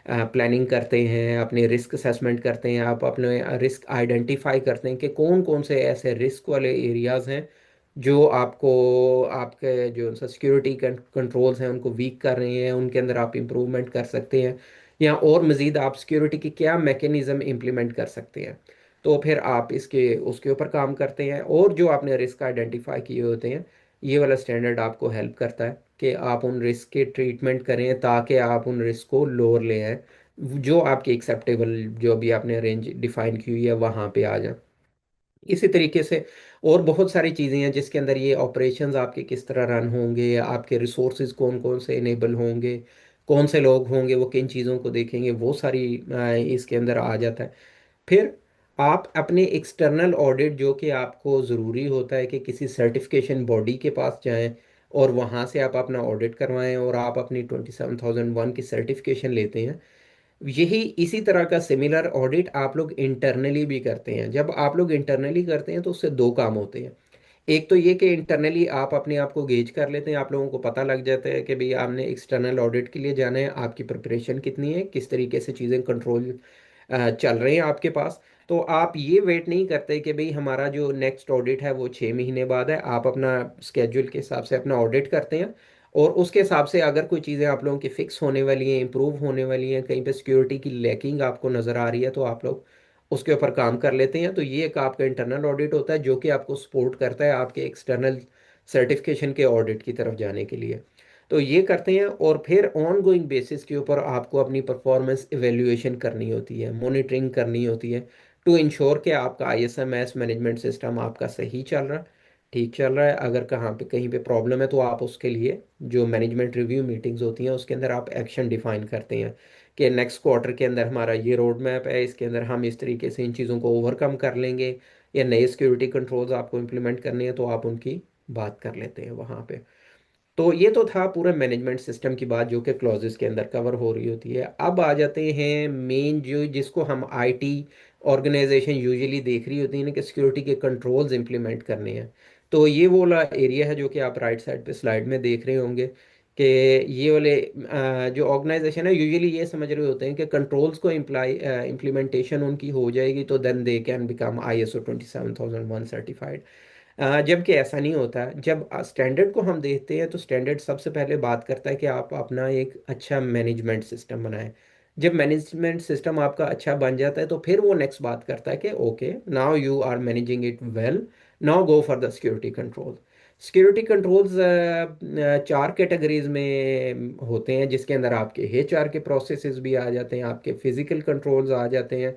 प्लानिंग करते हैं, अपने रिस्क असेसमेंट करते हैं, आप अपने रिस्क आइडेंटिफाई करते हैं कि कौन कौन से ऐसे रिस्क वाले एरियाज हैं जो आपको, आपके जो सिक्योरिटी कंट्रोल्स हैं उनको वीक कर रहे हैं, उनके अंदर आप इम्प्रूवमेंट कर सकते हैं, या और मज़ीद आप सिक्योरिटी की क्या मैकेनिज़्म इम्प्लीमेंट कर सकते हैं। तो फिर आप इसके उसके ऊपर काम करते हैं, और जो आपने रिस्क आइडेंटिफाई किए होते हैं, ये वाला स्टैंडर्ड आपको हेल्प करता है कि आप उन रिस्क के ट्रीटमेंट करें, ताकि आप उन रिस्क को लोअर ले आएँ, जो आपकी एक्सेप्टेबल, जो भी आपने रेंज डिफाइन की हुई है वहाँ पे आ जाए। इसी तरीके से और बहुत सारी चीज़ें हैं जिसके अंदर ये ऑपरेशंस आपके किस तरह रन होंगे, आपके रिसोर्सेज कौन कौन से इनेबल होंगे, कौन से लोग होंगे वो किन चीज़ों को देखेंगे, वो सारी इसके अंदर आ जाता है। फिर आप अपने एक्सटर्नल ऑडिट, जो कि आपको ज़रूरी होता है कि किसी सर्टिफिकेशन बॉडी के पास जाएं और वहाँ से आप अपना ऑडिट करवाएं, और आप अपनी 27001 की सर्टिफिकेशन लेते हैं। यही इसी तरह का सिमिलर ऑडिट आप लोग इंटरनली भी करते हैं। जब आप लोग इंटरनली करते हैं तो उससे दो काम होते हैं। एक तो ये कि इंटरनली आप अपने आप को गेज कर लेते हैं, आप लोगों को पता लग जाता है कि भाई आपने एक्सटर्नल ऑडिट के लिए जाना है, आपकी प्रिपरेशन कितनी है, किस तरीके से चीज़ें कंट्रोल चल रहे हैं आपके पास। तो आप ये वेट नहीं करते कि भाई हमारा जो नेक्स्ट ऑडिट है वो 6 महीने बाद है, आप अपना स्केड्यूल के हिसाब से अपना ऑडिट करते हैं, और उसके हिसाब से अगर कोई चीज़ें आप लोगों की फिक्स होने वाली हैं, इंप्रूव होने वाली हैं, कहीं पे सिक्योरिटी की लैकिंग आपको नज़र आ रही है, तो आप लोग उसके ऊपर काम कर लेते हैं। तो ये एक आपका इंटरनल ऑडिट होता है जो कि आपको सपोर्ट करता है आपके एक्सटर्नल सर्टिफिकेशन के ऑडिट की तरफ जाने के लिए। तो ये करते हैं, और फिर ऑन गोइंग बेसिस के ऊपर आपको अपनी परफॉर्मेंस इवेल्युएशन करनी होती है, मॉनिटरिंग करनी होती है, टू इंश्योर कि आपका ISMS मैनेजमेंट सिस्टम आपका सही चल रहा है, ठीक चल रहा है। अगर कहाँ पे कहीं पे प्रॉब्लम है तो आप उसके लिए जो मैनेजमेंट रिव्यू मीटिंग्स होती हैं उसके अंदर आप एक्शन डिफाइन करते हैं कि नेक्स्ट क्वार्टर के अंदर हमारा ये रोड मैप है, इसके अंदर हम इस तरीके से इन चीज़ों को ओवरकम कर लेंगे, या नए सिक्योरिटी कंट्रोल्स आपको इम्प्लीमेंट करने हैं तो आप उनकी बात कर लेते हैं वहाँ पे। तो ये तो था पूरा मैनेजमेंट सिस्टम की बात जो कि क्लॉजेस के अंदर कवर हो रही होती है। अब आ जाते हैं मेन जो जिसको हम IT ऑर्गेनाइजेशन यूजुअली देख रही होती है ना, कि सिक्योरिटी के कंट्रोल्स इंप्लीमेंट करने हैं। तो ये वो वाला एरिया है जो कि आप राइट साइड पे स्लाइड में देख रहे होंगे कि ये वाले जो ऑर्गेनाइजेशन है यूजुअली ये समझ रहे होते हैं कि कंट्रोल्स को इम्प्लीमेंटेशन उनकी हो जाएगी तो then they can become ISO 27001 certified. जबकि ऐसा नहीं होता। जब स्टैंडर्ड को हम देखते हैं तो स्टैंडर्ड सबसे पहले बात करता है कि आप अपना एक अच्छा मैनेजमेंट सिस्टम बनाएं। जब मैनेजमेंट सिस्टम आपका अच्छा बन जाता है तो फिर वो नेक्स्ट बात करता है कि okay, now you are managing it well, now go for the security control. Security controls चार कैटेगरीज में होते हैं, जिसके अंदर आपके HR के प्रोसेसेस भी आ जाते हैं, आपके फिजिकल कंट्रोल्स आ जाते हैं।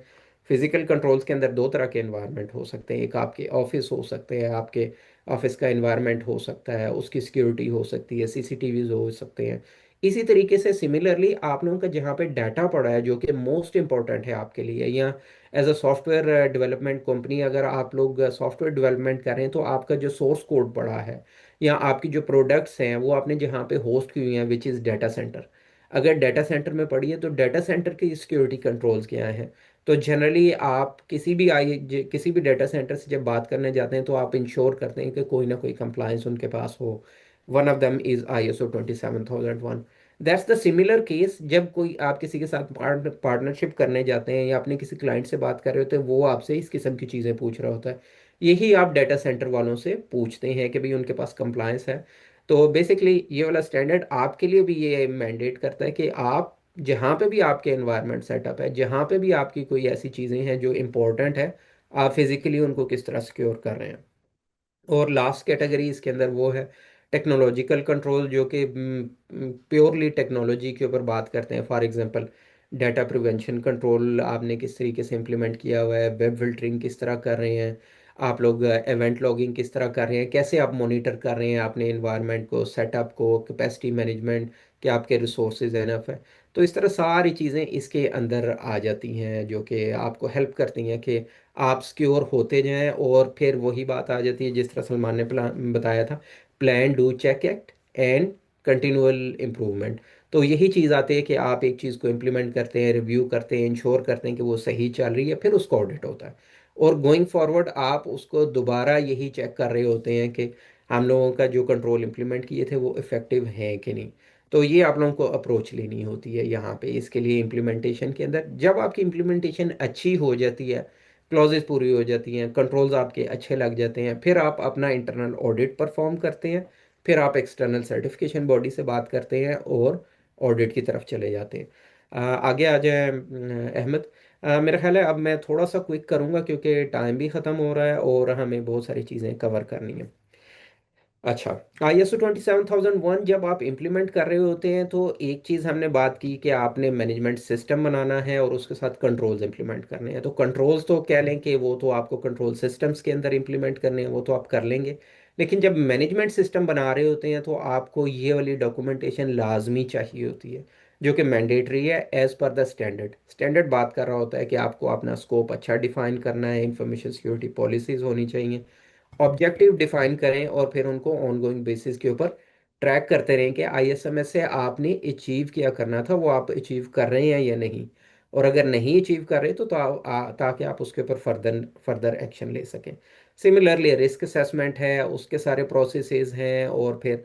फिजिकल कंट्रोल्स के अंदर दो तरह के एनवायरनमेंट हो सकते हैं, एक आपके ऑफिस हो सकते हैं, आपके ऑफिस का एनवायरनमेंट हो सकता है, उसकी सिक्योरिटी हो सकती है, CCTVs हो सकते हैं। इसी तरीके से सिमिलरली आप लोगों का जहाँ पे डाटा पड़ा है जो कि मोस्ट इंपॉर्टेंट है आपके लिए, या as a software development company अगर आप लोग सॉफ्टवेयर डेवलपमेंट कर रहे हैं तो आपका जो सोर्स कोड पड़ा है या आपकी जो प्रोडक्ट्स हैं वो आपने जहाँ पे होस्ट की हुई हैं विच इज़ डाटा सेंटर, अगर डाटा सेंटर में पड़ी है तो डाटा सेंटर की सिक्योरिटी कंट्रोल्स क्या हैं। तो जनरली आप किसी भी डाटा सेंटर से जब बात करने जाते हैं तो आप इंश्योर करते हैं कि कोई ना कोई कंप्लायंस उनके पास हो। One of them is ISO 27001। That's the similar case जब कोई आप किसी के साथ पार्टनरशिप करने जाते हैं या अपने किसी क्लाइंट से बात कर रहे होते हैं, वो आपसे इस किस्म की चीज़ें पूछ रहा होता है। यही आप डाटा सेंटर वालों से पूछते हैं कि भाई उनके पास कंप्लायंस है। तो बेसिकली ये वाला स्टैंडर्ड आपके लिए भी ये मैंडेट करता है कि आप जहाँ पे भी आपके एनवायरनमेंट सेटअप है, जहाँ पे भी आपकी कोई ऐसी चीज़ें हैं जो इम्पोर्टेंट है, आप फिजिकली उनको किस तरह सिक्योर कर रहे हैं। और लास्ट कैटेगरी इसके अंदर वो है टेक्नोलॉजिकल कंट्रोल, जो कि प्योरली टेक्नोलॉजी के ऊपर बात करते हैं। For example data prevention control आपने किस तरीके से इम्प्लीमेंट किया हुआ है, वेब फिल्टरिंग किस तरह कर रहे हैं आप लोग, इवेंट लॉगिंग किस तरह कर रहे हैं, कैसे आप मॉनिटर कर रहे हैं अपने इन्वायरमेंट को, सेटअप को, कैपेसिटी मैनेजमेंट, कि आपके रिसोर्सेज एनफ है। तो इस तरह सारी चीज़ें इसके अंदर आ जाती हैं जो कि आपको हेल्प करती हैं कि आप सिक्योर होते जाएं। और फिर वही बात आ जाती है जिस तरह सलमान ने प्लान बताया था, plan do check act and continual improvement. तो यही चीज़ आती है कि आप एक चीज़ को इम्प्लीमेंट करते हैं, रिव्यू करते हैं, इंश्योर करते हैं कि वो सही चल रही है, फिर उसका ऑडिट होता है। और गोइंग फॉरवर्ड आप उसको दोबारा यही चेक कर रहे होते हैं कि हम लोगों का जो कंट्रोल इम्प्लीमेंट किए थे वो इफ़ेक्टिव हैं कि नहीं। तो ये आप लोगों को अप्रोच लेनी होती है यहाँ पे इसके लिए इम्प्लीमेंटेशन के अंदर। जब आपकी इम्प्लीमेंटेशन अच्छी हो जाती है, क्लॉजेस पूरी हो जाती हैं, कंट्रोल्स आपके अच्छे लग जाते हैं, फिर आप अपना इंटरनल ऑडिट परफॉर्म करते हैं, फिर आप एक्सटर्नल सर्टिफिकेशन बॉडी से बात करते हैं और ऑडिट की तरफ चले जाते हैं। आगे आ जाए अहमद। मेरा ख्याल है अब मैं थोड़ा सा क्विक करूँगा क्योंकि टाइम भी ख़त्म हो रहा है और हमें बहुत सारी चीज़ें कवर करनी है। अच्छा, ISO 27001 जब आप इम्प्लीमेंट कर रहे होते हैं तो एक चीज़ हमने बात की कि आपने मैनेजमेंट सिस्टम बनाना है और उसके साथ कंट्रोल्स इम्प्लीमेंट करने हैं। तो कंट्रोल्स तो कह लें कि वो तो आपको कंट्रोल सिस्टम्स के अंदर इम्प्लीमेंट करने हैं, वो तो आप कर लेंगे। लेकिन जब मैनेजमेंट सिस्टम बना रहे होते हैं तो आपको ये वाली डॉक्यूमेंटेशन लाजमी चाहिए होती है जो कि मैंडेटरी है as per the standard. Standard बात कर रहा होता है कि आपको अपना स्कोप अच्छा डिफाइन करना है, इंफॉर्मेशन सिक्योरिटी पॉलिसीज होनी चाहिए, ऑब्जेक्टिव डिफाइन करें और फिर उनको ऑनगोइंग बेसिस के ऊपर ट्रैक करते रहें कि ISMS से आपने अचीव क्या करना था वो आप अचीव कर रहे हैं या नहीं। और अगर नहीं अचीव कर रहे ताकि आप उसके ऊपर फर्दर फर्दर एक्शन ले सकें। सिमिलरली रिस्क असेसमेंट है, उसके सारे प्रोसेसेस हैं, और फिर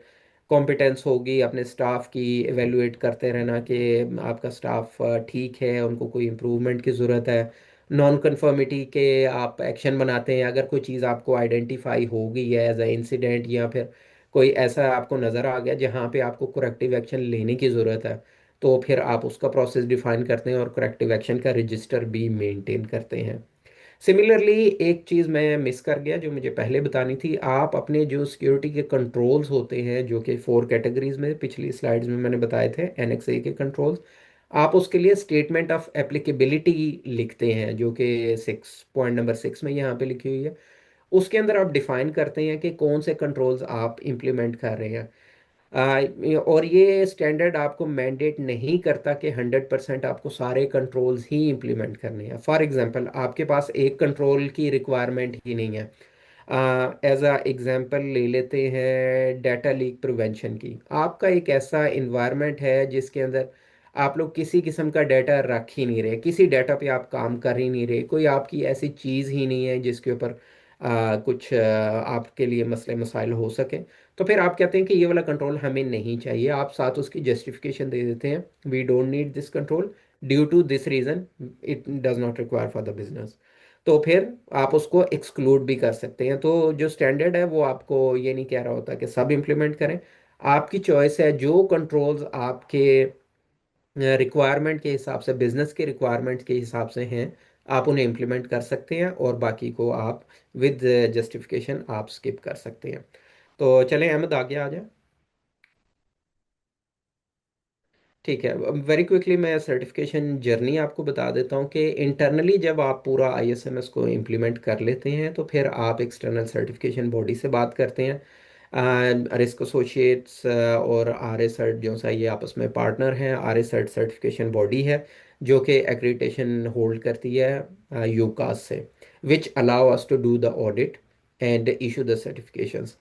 कॉम्पिटेंस होगी अपने स्टाफ की, एवेलुएट करते रहना कि आपका स्टाफ ठीक है, उनको कोई इम्प्रूवमेंट की ज़रूरत है। नॉन कन्फर्मिटी के आप एक्शन बनाते हैं, अगर कोई चीज़ आपको आइडेंटिफाई हो गई है एज ए इंसिडेंट या फिर कोई ऐसा आपको नज़र आ गया जहाँ पे आपको करेक्टिव एक्शन लेने की ज़रूरत है, तो फिर आप उसका प्रोसेस डिफाइन करते हैं और करेक्टिव एक्शन का रजिस्टर भी मेंटेन करते हैं। सिमिलरली एक चीज़ मैं मिस कर गया जो मुझे पहले बतानी थी, आप अपने जो सिक्योरिटी के कंट्रोल्स होते हैं जो कि 4 कैटेगरीज में पिछली स्लाइड्स में मैंने बताए थे, एनएक्सए के कंट्रोल्स, आप उसके लिए स्टेटमेंट ऑफ एप्लीकेबिलिटी लिखते हैं जो कि 6 पॉइंट नंबर 6 में यहाँ पे लिखी हुई है। उसके अंदर आप डिफाइन करते हैं कि कौन से कंट्रोल्स आप इम्प्लीमेंट कर रहे हैं। और ये स्टैंडर्ड आपको मैंडेट नहीं करता कि 100% आपको सारे कंट्रोल्स ही इम्प्लीमेंट करने हैं। फॉर एग्जांपल आपके पास एक कंट्रोल की रिक्वायरमेंट ही नहीं है। एज अ एग्जांपल ले लेते हैं डाटा लीक प्रिवेंशन की। आपका एक ऐसा इन्वायरमेंट है जिसके अंदर आप लोग किसी किस्म का डाटा रख ही नहीं रहे, किसी डाटा पे आप काम कर ही नहीं रहे, कोई आपकी ऐसी चीज़ ही नहीं है जिसके ऊपर कुछ आपके लिए मसले मसाइल हो सके। तो फिर आप कहते हैं कि ये वाला कंट्रोल हमें नहीं चाहिए, आप साथ उसकी जस्टिफिकेशन दे देते हैं, we don't need this control due to this reason, it does not require for the business. तो फिर आप उसको एक्सक्लूड भी कर सकते हैं। तो जो स्टैंडर्ड है वो आपको ये नहीं कह रहा होता कि सब इम्प्लीमेंट करें, आपकी चॉइस है। जो कंट्रोल्स आपके रिक्वायरमेंट के हिसाब से, बिजनेस के रिक्वायरमेंट के हिसाब से हैं, आप उन्हें इम्प्लीमेंट कर सकते हैं और बाकी को आप विद जस्टिफिकेशन आप स्किप कर सकते हैं। तो चलें अहमद आगे आ जाए। ठीक है, वेरी क्विकली मैं सर्टिफिकेशन जर्नी आपको बता देता हूँ कि इंटरनली जब आप पूरा आईएसएमएस को इम्प्लीमेंट कर लेते हैं तो फिर आप एक्सटर्नल सर्टिफिकेशन बॉडी से बात करते हैं। रिस्क एसोसिएट्स और आर ए सर्ट जो सा ये आपस में पार्टनर हैं। R A cert certification body है जो कि एक्रीडिटेशन होल्ड करती है यूकास से, which allow us to do the audit and issue the certifications.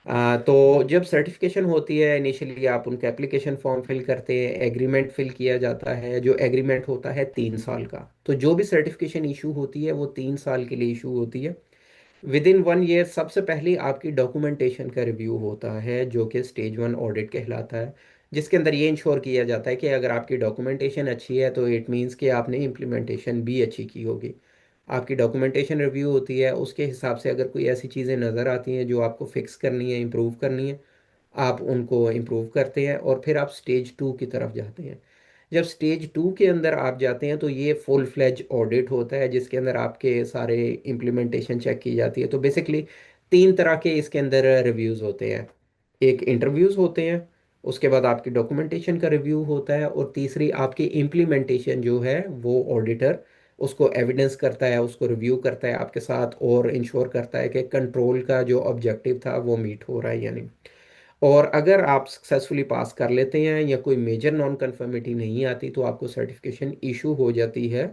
तो जब सर्टिफिकेशन होती है इनिशियली आप उनका एप्लीकेशन फॉर्म फिल करते हैं, एग्रीमेंट फिल किया जाता है, जो एग्रीमेंट होता है 3 साल का। तो जो भी सर्टिफिकेशन इशू होती है वो 3 साल के लिए इशू होती है। विद इन 1 ईयर सबसे पहले आपकी डॉक्यूमेंटेशन का रिव्यू होता है जो कि स्टेज 1 ऑडिट कहलाता है, जिसके अंदर ये इंश्योर किया जाता है कि अगर आपकी डॉक्यूमेंटेशन अच्छी है तो इट मीन्स कि आपने इम्प्लीमेंटेशन भी अच्छी की होगी। आपकी डॉक्यूमेंटेशन रिव्यू होती है, उसके हिसाब से अगर कोई ऐसी चीज़ें नज़र आती हैं जो आपको फिक्स करनी है, इम्प्रूव करनी है, आप उनको इम्प्रूव करते हैं और फिर आप स्टेज 2 की तरफ जाते हैं। जब स्टेज 2 के अंदर आप जाते हैं तो ये फुल फ्लेज ऑडिट होता है जिसके अंदर आपके सारे इम्प्लीमेंटेशन चेक की जाती है। तो बेसिकली 3 तरह के इसके अंदर रिव्यूज़ होते हैं। एक इंटरव्यूज़ होते हैं, उसके बाद आपकी डॉक्यूमेंटेशन का रिव्यू होता है, और तीसरी आपकी इम्प्लीमेंटेशन जो है वो ऑडिटर उसको एविडेंस करता है, उसको रिव्यू करता है आपके साथ और इंश्योर करता है कि कंट्रोल का जो ऑब्जेक्टिव था वो मीट हो रहा है या नहीं। और अगर आप सक्सेसफुली पास कर लेते हैं या कोई मेजर नॉन कन्फर्मिटी नहीं आती तो आपको सर्टिफिकेशन इशू हो जाती है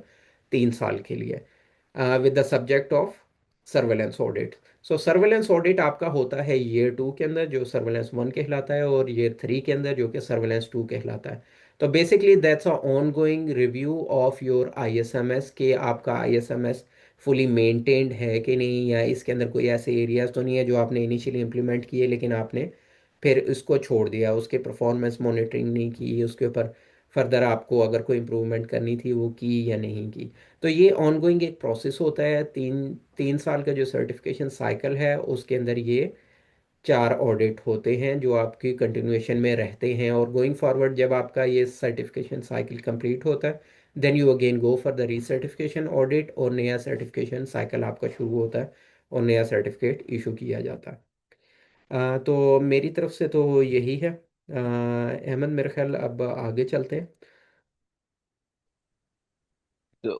3 साल के लिए with the subject of surveillance audit. So surveillance audit आपका होता है ईयर 2 के अंदर जो सर्वेलेंस 1 कहलाता है, और ईयर 3 के अंदर जो कि सर्वेलेंस 2 कहलाता है। तो basically that's a ongoing review of your ISMS कि आपका आईएसएमएस फुली मेंटेन्ड है कि नहीं, या इसके अंदर कोई ऐसे एरियाज तो नहीं है जो आपने इनिशियली इंप्लीमेंट किए लेकिन आपने फिर इसको छोड़ दिया, उसके परफॉर्मेंस मॉनिटरिंग नहीं की, उसके ऊपर फर्दर आपको अगर कोई इम्प्रूवमेंट करनी थी वो की या नहीं की। तो ये ऑनगोइंग एक प्रोसेस होता है। तीन तीन साल का जो सर्टिफिकेशन साइकिल है उसके अंदर ये 4 ऑडिट होते हैं जो आपकी कंटिन्यूएशन में रहते हैं, और गोइंग फॉरवर्ड जब आपका ये सर्टिफिकेशन साइकिल कंप्लीट होता है then you again go for the recertification audit, और नया सर्टिफिकेशन साइकिल आपका शुरू होता है और नया सर्टिफिकेट इशू किया जाता है। तो मेरी तरफ से तो यही है। अहमद मेरे ख्याल अब आगे चलते हैं।
So,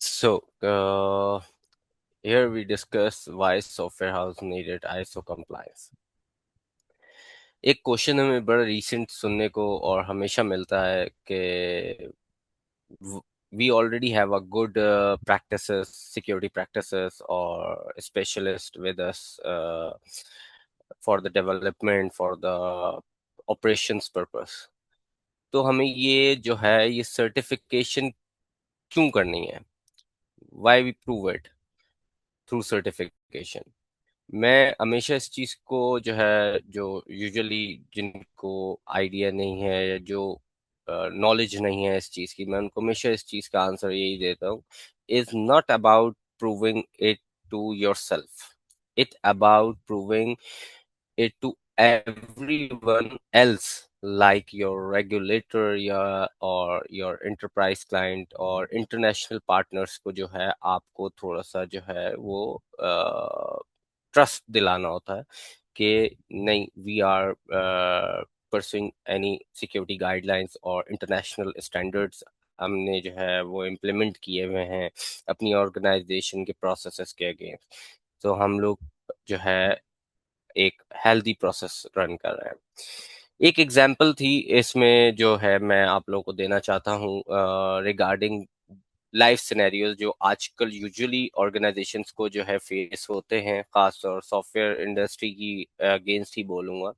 so here we discuss why software house needed ISO compliance. एक क्वेश्चन हमें बड़ा रिसेंट सुनने को और हमेशा मिलता है कि we already have a good practices, security practices, or specialist with us for the development, for the operations purpose. तो हमें ये जो है ये सर्टिफिकेशन क्यों करनी है? Why we prove it through certification? मैं हमेशा इस चीज को जो है, जो यूजुअली जिनको आइडिया नहीं है या जो नॉलेज नहीं है इस चीज की, मैं उनको हमेशा इस चीज का आंसर यही देता हूँ, is not about proving it to yourself, it about proving it to everyone else, like your regulator या और your enterprise client और international partners को जो है आपको थोड़ा सा जो है वो ट्रस्ट दिलाना होता है कि नहीं, we are pursuing any security guidelines और international standards हमने जो है वो इम्प्लीमेंट किए हुए हैं अपनी ऑर्गेनाइजेशन के प्रोसेसेस के अगेंस्ट। तो हम लोग जो है एक हेल्दी प्रोसेस रन कर रहे हैं। एक एग्जांपल थी इसमें जो है मैं आप लोगों को देना चाहता हूँ रिगार्डिंग लाइफ सिनेरियोज जो आजकल यूजुअली ऑर्गेनाइजेशंस को जो है फेस होते हैं, खास और सॉफ्टवेयर इंडस्ट्री की अगेंस्ट ही बोलूँगा।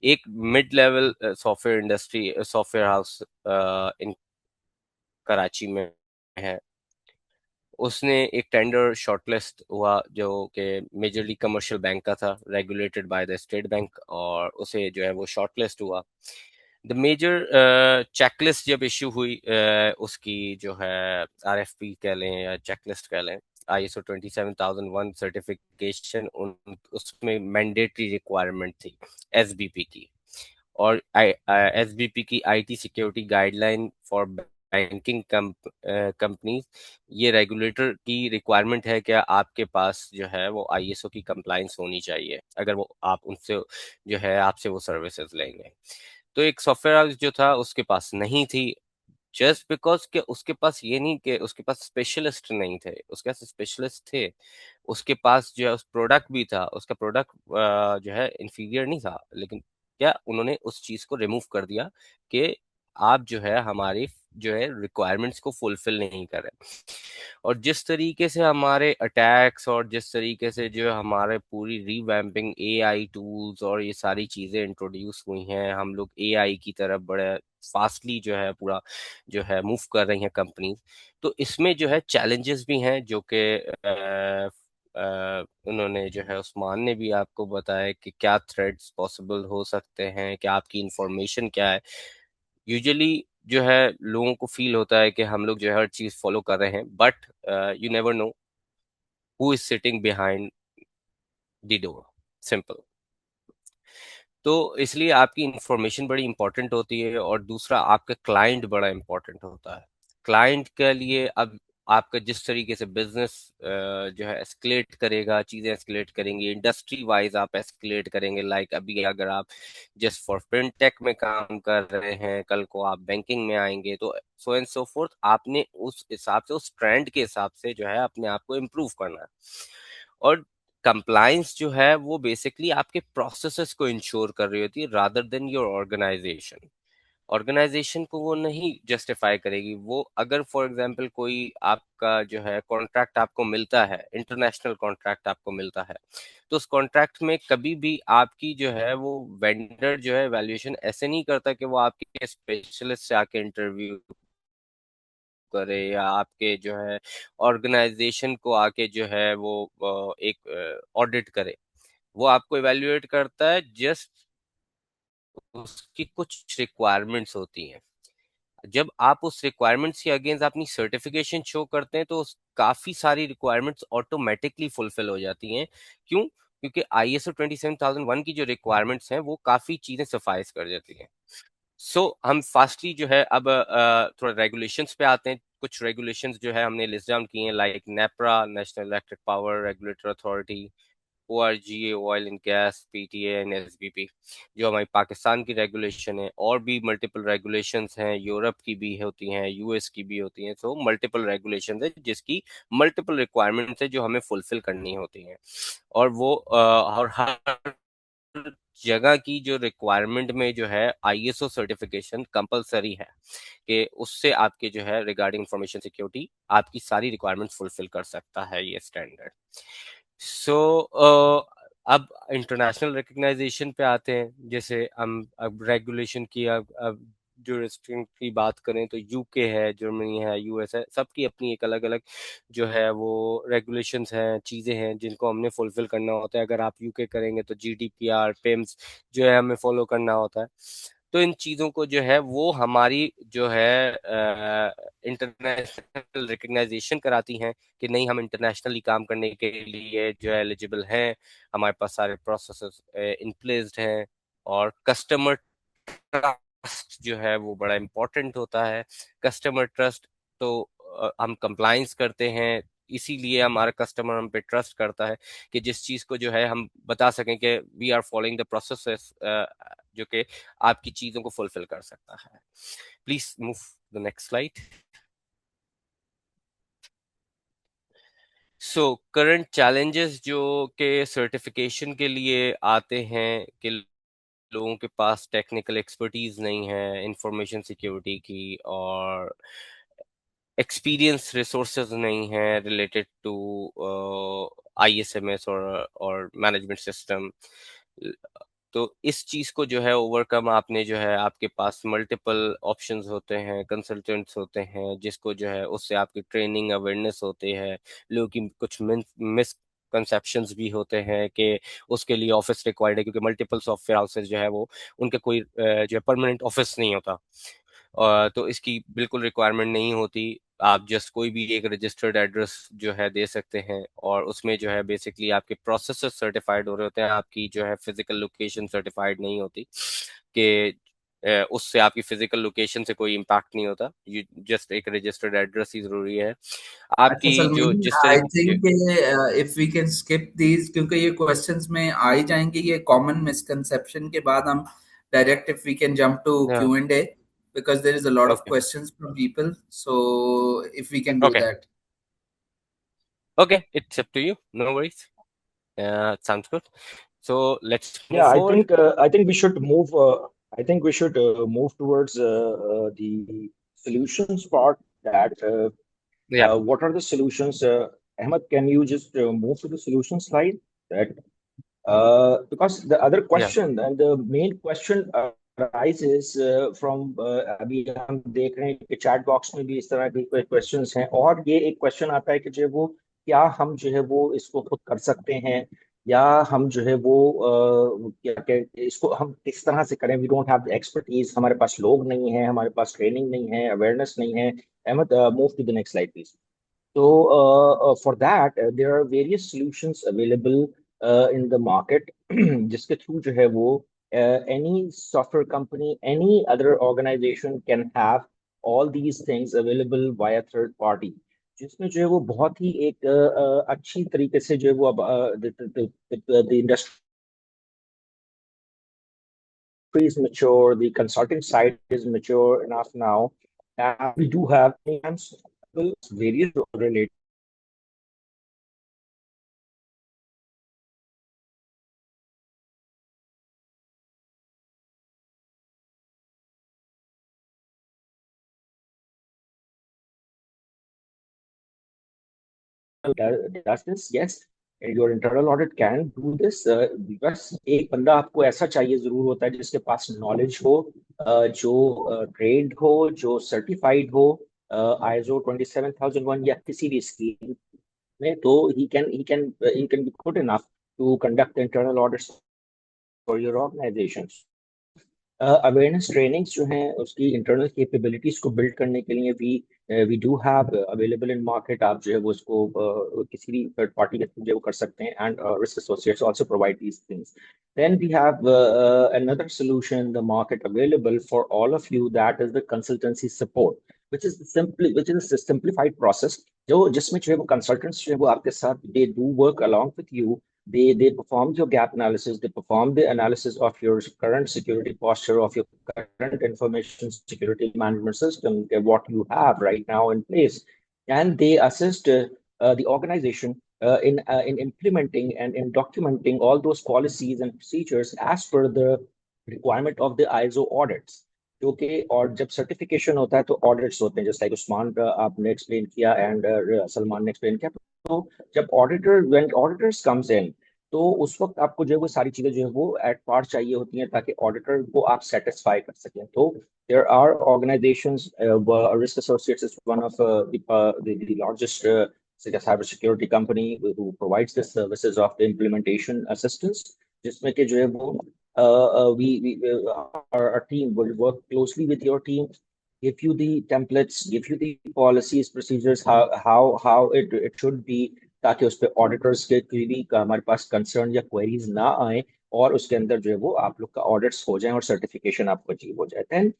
एक mid level software industry software house in Karachi में है। उसने एक टेंडर शॉर्टलिस्ट हुआ जो कि मेजरली कमर्शियल बैंक का था, regulated by the state bank, और उसे जो है वो शॉर्टलिस्ट हुआ। द मेजर चेकलिस्ट जब इशू हुई उसकी जो है आरएफपी कह लें या चेकलिस्ट कह लें, ISO 27001 सर्टिफिकेशन उसमें मैंडेटरी रिक्वायरमेंट थी एसबीपी की, और एसबीपी की IT security guideline for banking companies, ये रेगुलेटर की रिक्वायरमेंट है कि आपके पास जो है वो आईएसओ की कंप्लाइंस होनी चाहिए अगर वो आप उनसे जो है आपसे वो सर्विसेज लेंगे। तो एक सॉफ्टवेयर हाउस जो था उसके पास नहीं थी, जस्ट बिकॉज के उसके पास ये नहीं कि उसके पास स्पेशलिस्ट नहीं थे, उसके पास स्पेशलिस्ट थे, उसके पास जो है उस प्रोडक्ट भी था, उसका प्रोडक्ट जो है इंफीरियर नहीं था, लेकिन क्या उन्होंने उस चीज को रिमूव कर दिया कि आप जो है हमारी जो है रिक्वायरमेंट्स को फुलफिल नहीं कर रहे। और जिस तरीके से हमारे अटैक्स और जिस तरीके से जो हमारे पूरी रीवैम्पिंग एआई टूल्स और ये सारी चीजें इंट्रोड्यूस हुई हैं, हम लोग एआई की तरफ बड़े फास्टली जो है पूरा जो है मूव कर रही हैं कंपनी, तो इसमें जो है चैलेंजेस भी हैं जो कि उन्होंने जो है उस्मान ने भी आपको बताया कि क्या थ्रेड्स पॉसिबल हो सकते हैं, क्या आपकी इंफॉर्मेशन क्या है। यूजुअली जो है लोगों को फील होता है कि हम लोग जो है हर चीज फॉलो कर रहे हैं, but you never know who is sitting behind the door, simple. तो इसलिए आपकी इंफॉर्मेशन बड़ी इंपॉर्टेंट होती है, और दूसरा आपका क्लाइंट बड़ा इंपॉर्टेंट होता है। क्लाइंट के लिए अब आपका जिस तरीके से बिजनेस जो है एस्केलेट करेगा, चीजें एस्केलेट करेंगी, इंडस्ट्री वाइज आप एस्केलेट करेंगे। लाइक अभी अगर आप जस्ट फॉर फिनटेक में काम कर रहे हैं, कल को आप बैंकिंग में आएंगे, तो सो एंड सो फोर्थ, आपने उस हिसाब से उस ट्रेंड के हिसाब से जो है अपने आप को इम्प्रूव करना है। और कंप्लायंस जो है वो बेसिकली आपके प्रोसेसेस को इंश्योर कर रही होती है rather than your organization. Organization को वो नहीं जस्टिफाई करेगी। वो अगर फॉर एग्जांपल कोई आपका जो है कॉन्ट्रैक्ट आपको मिलता है, इंटरनेशनल कॉन्ट्रैक्ट आपको मिलता है, तो उस कॉन्ट्रैक्ट में कभी भी आपकी जो है वो वेंडर जो है वैल्यूएशन ऐसे नहीं करता कि वो आपके स्पेशलिस्ट से आके इंटरव्यू करे या आपके जो है ऑर्गेनाइजेशन को आके जो है वो एक ऑडिट करे। वो आपको इवेल्युएट करता है, जस्ट उसकी कुछ रिक्वायरमेंट्स होती हैं। जब आप उस रिक्वायरमेंट्स के अगेंस्ट अपनी सर्टिफिकेशन शो करते हैं तो काफी सारी रिक्वायरमेंट्स ऑटोमेटिकली फुलफिल हो जाती हैं। क्यों? क्योंकि ISO 27001 की जो रिक्वायरमेंट्स हैं वो काफी चीजें सफाइस कर जाती हैं। हम फास्टली जो है अब थोड़ा रेगुलेशंस पे आते हैं। कुछ रेगुलेशंस जो है हमने लिस्ट डाउन किए हैं, like NEPRA, national electric power regulator authority, ORGA, oil and gas, PTA and SBP, जो हमारी पाकिस्तान की रेगुलेशन है। और भी मल्टीपल रेगुलेशंस हैं, यूरोप की भी होती हैं, US की भी होती हैं। सो मल्टीपल रेगुलेशंस है जिसकी मल्टीपल रिक्वायरमेंट्स है जो हमें फुलफिल करनी होती हैं। और वो और हर जगह की जो रिक्वायरमेंट में जो है ISO सर्टिफिकेशन कंपलसरी है कि उससे आपके जो है रिगार्डिंग इंफॉर्मेशन सिक्योरिटी आपकी सारी रिक्वायरमेंट फुलफिल कर सकता है ये स्टैंडर्ड। सो अब इंटरनेशनल रिकग्नाइजेशन पे आते हैं। जैसे हम अब रेगुलेशन की अब जुरिस्डिक्शन की बात करें तो यूके है, जर्मनी है, US है, सबकी अपनी एक अलग अलग जो है वो रेगुलेशंस हैं, चीज़ें हैं जिनको हमने फुलफिल करना होता है। अगर आप यूके करेंगे तो GDPR, PIMS जो है हमें फॉलो करना होता है। तो इन चीज़ों को जो है वो हमारी जो है इंटरनेशनल रिकग्नाइजेशन कराती हैं कि नहीं, हम इंटरनेशनली काम करने के लिए जो है एलिजिबल हैं, हमारे पास सारे प्रोसेसेस इन प्लेस्ड हैं, और कस्टमर ट्रस्ट जो है वो बड़ा इम्पोर्टेंट होता है। कस्टमर ट्रस्ट, तो हम कंप्लाइंस करते हैं, इसीलिए हमारा कस्टमर हम पे ट्रस्ट करता है कि जिस चीज को जो है हम बता सकें कि we are following the process जो कि आपकी चीजों को फुलफिल कर सकता है। Please move the next slide. So current challenges जो के सर्टिफिकेशन के लिए आते हैं कि लोगों के पास टेक्निकल एक्सपर्टीज नहीं है इंफॉर्मेशन सिक्योरिटी की, और एक्सपीरियंस रिसोर्सेज नहीं है रिलेटेड टू ISMS और मैनेजमेंट सिस्टम। तो इस चीज को जो है ओवरकम आपने जो है, आपके पास मल्टीपल ऑप्शंस होते हैं, कंसल्टेंट्स होते हैं, जिसको जो है उससे आपकी ट्रेनिंग अवेयरनेस होती है। लोगों की कुछ मिस कंसेप्शंस भी होते हैं कि उसके लिए ऑफिस रिक्वायर्ड है, क्योंकि मल्टीपल सॉफ्टवेयर हाउसेज जो है वो उनके कोई जो है परमानेंट ऑफिस नहीं होता, तो इसकी बिल्कुल रिक्वायरमेंट नहीं होती। आप जस्ट कोई भी एक रजिस्टर्ड एड्रेस जो है दे सकते हैं, और उसमें जो है बेसिकली आपके प्रोसेसर सर्टिफाइड हो रहे होते हैं, आपकी जो है फिजिकल लोकेशन सर्टिफाइड नहीं होती कि उससे आपकी फिजिकल लोकेशन से कोई इम्पैक्ट नहीं होता। यू जस्ट एक रजिस्टर्ड एड्रेस ही जरूरी है
अच्छा
आपकी जो
सलमान,
जिस तरह
आई
की।
Think if we can skip these, क्योंकि ये क्वेश्चंस में आ ही जाएंगे, ये कॉमन मिसकंसेप्शन के बाद हम direct if we can jump to Q and A, because there is a lot of
okay
questions from people, so if we can do
okay
that.
Okay, it's up to you, no worries, sounds good, so let's move
Yeah, I
forward.
think I think we should move. I think we should move towards the solutions part. That
Yeah,
what are the solutions? Ahmed, can you just move to the solution slide? That because the other
yeah,
question and the main question arises from अभी हम देख रहे हैं कि chat box में भी इस तरह के क्वेश्चंस हैं, और ये एक क्वेश्चन आता है कि जो है वो क्या हम जो है वो इसको खुद कर सकते हैं, या हम जो है वो क्या क्या इसको हम किस तरह से करें। We don't have the expertise, हमारे पास लोग नहीं है, हमारे पास ट्रेनिंग नहीं है, अवेयरनेस नहीं है। Ahmad, move to the next slide please. So for that, there are various solutions available in the market, जिसके थ्रू जो है वो any software company, any other organization can have all these things available via third party, जिसमें जो है वो बहुत ही एक अच्छी तरीके से जो है वो अब the industry is mature, the consulting side is mature enough now, and we do have various related does this. Yes, your internal audit can do this. बस एक बंदा आपको ऐसा चाहिए जरूर होता है जिसके पास नॉलेज हो, जो ट्रेंड हो, जो सर्टिफाइड हो ISO 27001 या किसी भी स्कीम में, तो he can be good enough to conduct internal audits for your organization. Awareness trainings जो हैं उसकी इंटरनल कैपेबिलिटीज को बिल्ड करने के लिए we do have available in market. आप जो है वो उसको किसी भी थर्ड पार्टी के थ्रू जो है वो कर सकते हैं, and risk associates also provide these things. Then we have another solution in the market available for all of you, that is the consultancy support, which is a simplified process, जो जिसमें जो है वो consultants जो है वो आपके साथ they do work along with you. They perform your gap analysis, they perform the analysis of your current security posture, of your current information security management system, what you have right now in place, and they assist the organization in implementing and in documenting all those policies and procedures as per the requirement of the ISO audits, जो कि और जब certification होता है तो audits होते हैं, जैसे लाइक उस्मान आपने एक्सप्लेन किया एंड सलमान ने एक्सप्लेन किया। तो जब व्हेन ऑडिटर्स कम्स इन, तो उस वक्त आपको जो है वो सारी चीजें जो है वो एट पार चाहिए होती हैं ताकि ऑडिटर को आप सेटिस्फाई कर सकें। तो there are organizations, risk associates is one of the largest cyber security company who provides the services of the implementation assistance, जिसमें कि जो है वो our team will work closely with your team, give you the templates, give you the policies, procedures, how it should be, ताकि उस पे auditors के कोई भी हमारे पास कंसर्न या क्वेरीज ना आए, और उसके अंदर जो है वो आप लोग का ऑडिट्स हो जाए और सर्टिफिकेशन आपको अचीव हो जाए. Then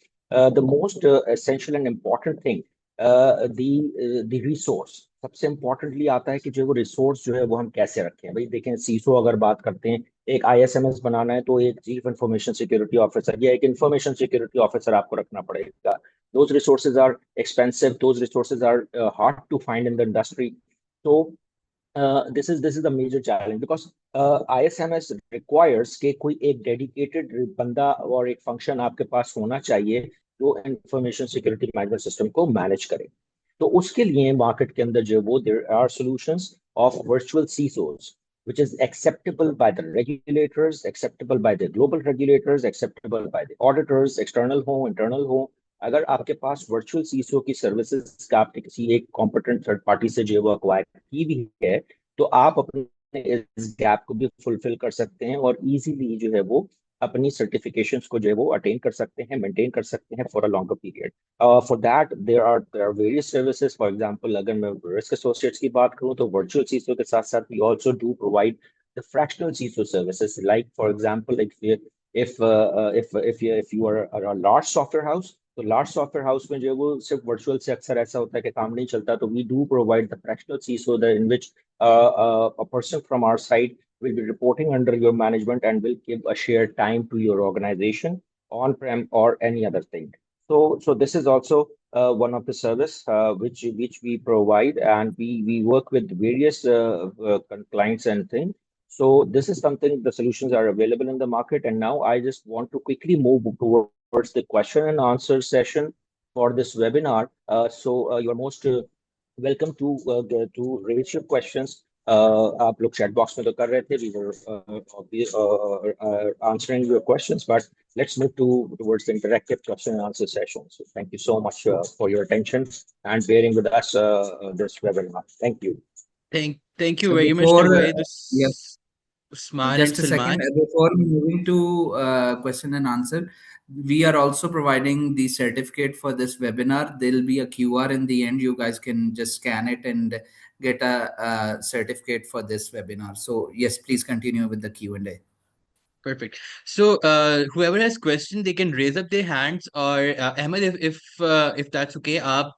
the most essential and important thing, the resource. सबसे इम्पोर्टेंटली आता है कि जो वो रिसोर्स जो है वो हम कैसे रखें. भाई देखें, सीसो अगर बात करते हैं, एक आईएसएमएस बनाना है तो एक चीफ इंफॉर्मेशन सिक्योरिटी ऑफिसर या एक इंफॉर्मेशन सिक्योरिटी ऑफिसर आपको रखना पड़ेगा. those resources are expensive, those resources are hard to find in the industry. So this is the major challenge, because ISMS requires कि कोई एक डेडिकेटेड बंदा और एक फंक्शन आपके पास होना चाहिए जो इंफॉर्मेशन सिक्योरिटी मैनेजमेंट सिस्टम को मैनेज करे. तो उसके लिए मार्केट के अंदर जो वो there are solutions of virtual CISOs which is acceptable by the regulators, acceptable by the global regulators, acceptable by the auditors, external हो, internal हो. अगर आपके पास वर्चुअल सीसो की सर्विसेज का आपने किसी एक कॉम्पिटेंट थर्ड पार्टी से जो है वो अक्वायर की भी है, तो आप अपने इस गैप को भी फुलफिल कर सकते हैं और इजीली जो है वो अपनी सर्टिफिकेशंस को जो है वो अटेन कर सकते हैं, मेंटेन कर सकते हैं for a longer period. For that there are various services. For example, अगर मैं रिस्क एसोसिएट्स की बात करूं तो वर्चुअल सीसो के साथ साथ we also do provide the fractional CISO services. Like for example, if you are a large software house, तो लार्ज सॉफ्टवेयर हाउस में जो है वो सिर्फ वर्चुअल से अक्सर ऐसा होता है कि काम नहीं चलता, तो we do provide the fractional CISO in which a person from our side will be reporting under your management and will give a shared time to your organization on-prem or any other thing. So this is also one of the service which we provide, and we work with various clients and things. So this is something, the solutions are available in the market. And now I just want to quickly move towards the question and answer session for this webinar. You are most welcome to raise your questions. आप लोग chat box में तो कर रहे थे, we were answering your questions, but let's move towards the interactive question and answer session. So thank you so much for your attention and bearing with us this webinar. Thank you.
Thank you
So
very much,
before,
Naved,
yeah,
Usman and
just a second.
Salman.
Before moving to question and answer, we are also providing the certificate for this webinar. There'll be a QR in the end. You guys can just scan it and get a certificate for this webinar. So yes, please continue with the Q&A.
Perfect. So, whoever has question, they can raise up their hands. Or Ahmed, if that's okay, आप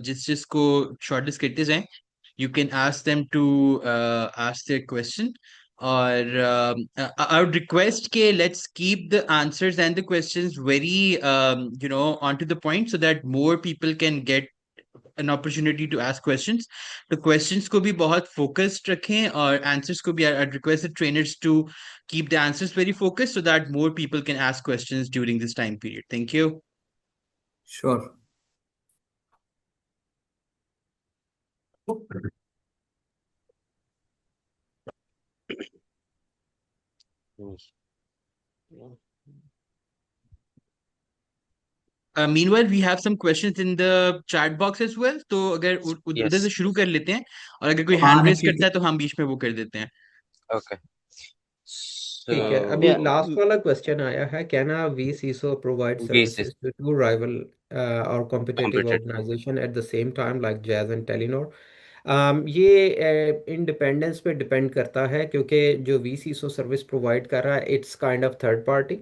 जिसको shortlist करते जाएं, you can ask them to ask their question. Or I would request ke let's keep the answers and the questions very onto the point, so that more people can get an opportunity to ask questions. The questions को भी बहुत focused रखें, और answers को भी I'd request the trainers to keep the answers very focused, so that more people can ask questions during this time period. Thank you.
Sure.
Meanwhile, we have some questions in the chat box as well. तो अगर उधर से
Yes.
शुरू कर लेते हैं, और अगर कोई
हाँ
hand raise
निखिल,
करता है तो हम बीच में वो कर देते हैं.
Okay.
ठीक है,
So
अभी
Yeah,
लास्ट वाला क्वेश्चन आया है, can a vCISO provide
we say
services to to rival और competitive
completed.
Organisation at the same time like Jazz and Telenor? ये इंडिपेंडेंस पे डिपेंड करता है, क्योंकि जो वीसीसो सर्विस प्रोवाइड कर रहा है it's kind of third party.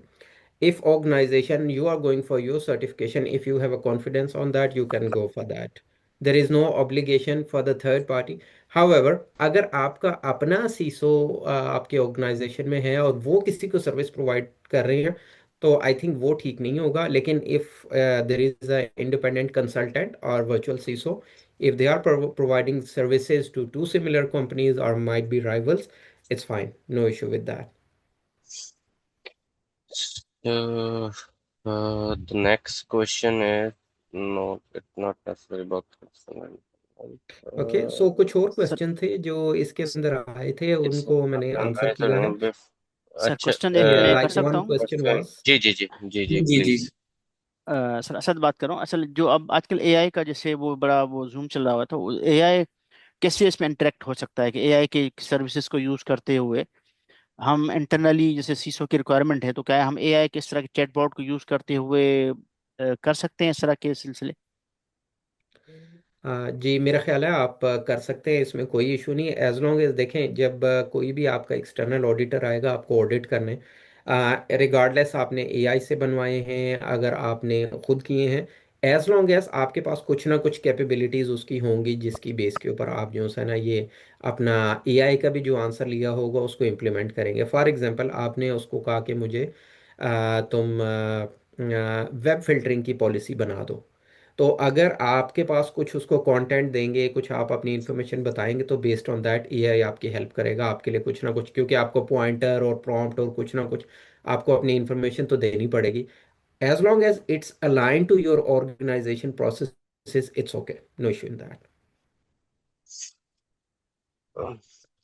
If organization you are going for your certification, if you have a confidence on that, you can go for that. There is no obligation for the third party. However, अगर आपका अपना सीसो आपके organisation में है और वो किसी को सर्विस प्रोवाइड कर रहे हैं, तो आई थिंक वो ठीक नहीं होगा. लेकिन if there is a independent consultant और virtual CISO, if they are providing services to two similar companies or might be rivals, it's fine, no issue with that.
Uh, the next question is no, it's not necessarily about
okay, so कुछ और
sir
question थे जो इसके अंदर आए थे,
it's
उनको मैंने आंसर किया है.
सर
अच्छा
क्वेश्चन एक मैं कर
लाइक
सकता
वन
हूँ?
क्वेश्चन
question
वाज,
जी जी जी जी जी
जी जी,
प्लीज.
सर असद बात कर रहा हूँ. असल जो अब आजकल एआई का जैसे वो बड़ा वो जूम चल रहा हुआ था, एआई कैसे इसमें इंटरेक्ट हो सकता है कि एआई के सर्विसेज को यूज करते हुए हम इंटरनली जैसे सीसो की रिक्वायरमेंट है, तो क्या हम एआई के इस तरह के चैटबॉट को यूज करते हुए कर सकते हैं इस तरह के सिलसिले?
जी, मेरा ख्याल है आप कर सकते हैं, इसमें कोई इशू नहीं है। एज लॉन्ग एज देखें, जब कोई भी आपका एक्सटर्नल ऑडिटर आएगा आपको ऑडिट करने, रिगार्डलेस आपने एआई से बनवाए हैं अगर आपने खुद किए हैं, एज लॉन्ग एज आपके पास कुछ ना कुछ कैपेबिलिटीज़ उसकी होंगी जिसकी बेस के ऊपर आप जो है ना ये अपना एआई का भी जो आंसर लिया होगा उसको इम्प्लीमेंट करेंगे। फॉर एग्जांपल आपने उसको कहा कि मुझे तुम वेब फिल्टरिंग की पॉलिसी बना दो, तो अगर आपके पास कुछ उसको कंटेंट देंगे, कुछ आप अपनी इन्फॉर्मेशन बताएंगे, तो बेस्ड ऑन दैट एआई आपकी हेल्प करेगा आपके लिए कुछ ना कुछ, क्योंकि आपको पॉइंटर और प्रॉम्प्ट और कुछ ना कुछ आपको अपनी इन्फॉर्मेशन तो देनी पड़ेगी। As long as it's align to your organization process, it's okay, no issue in that.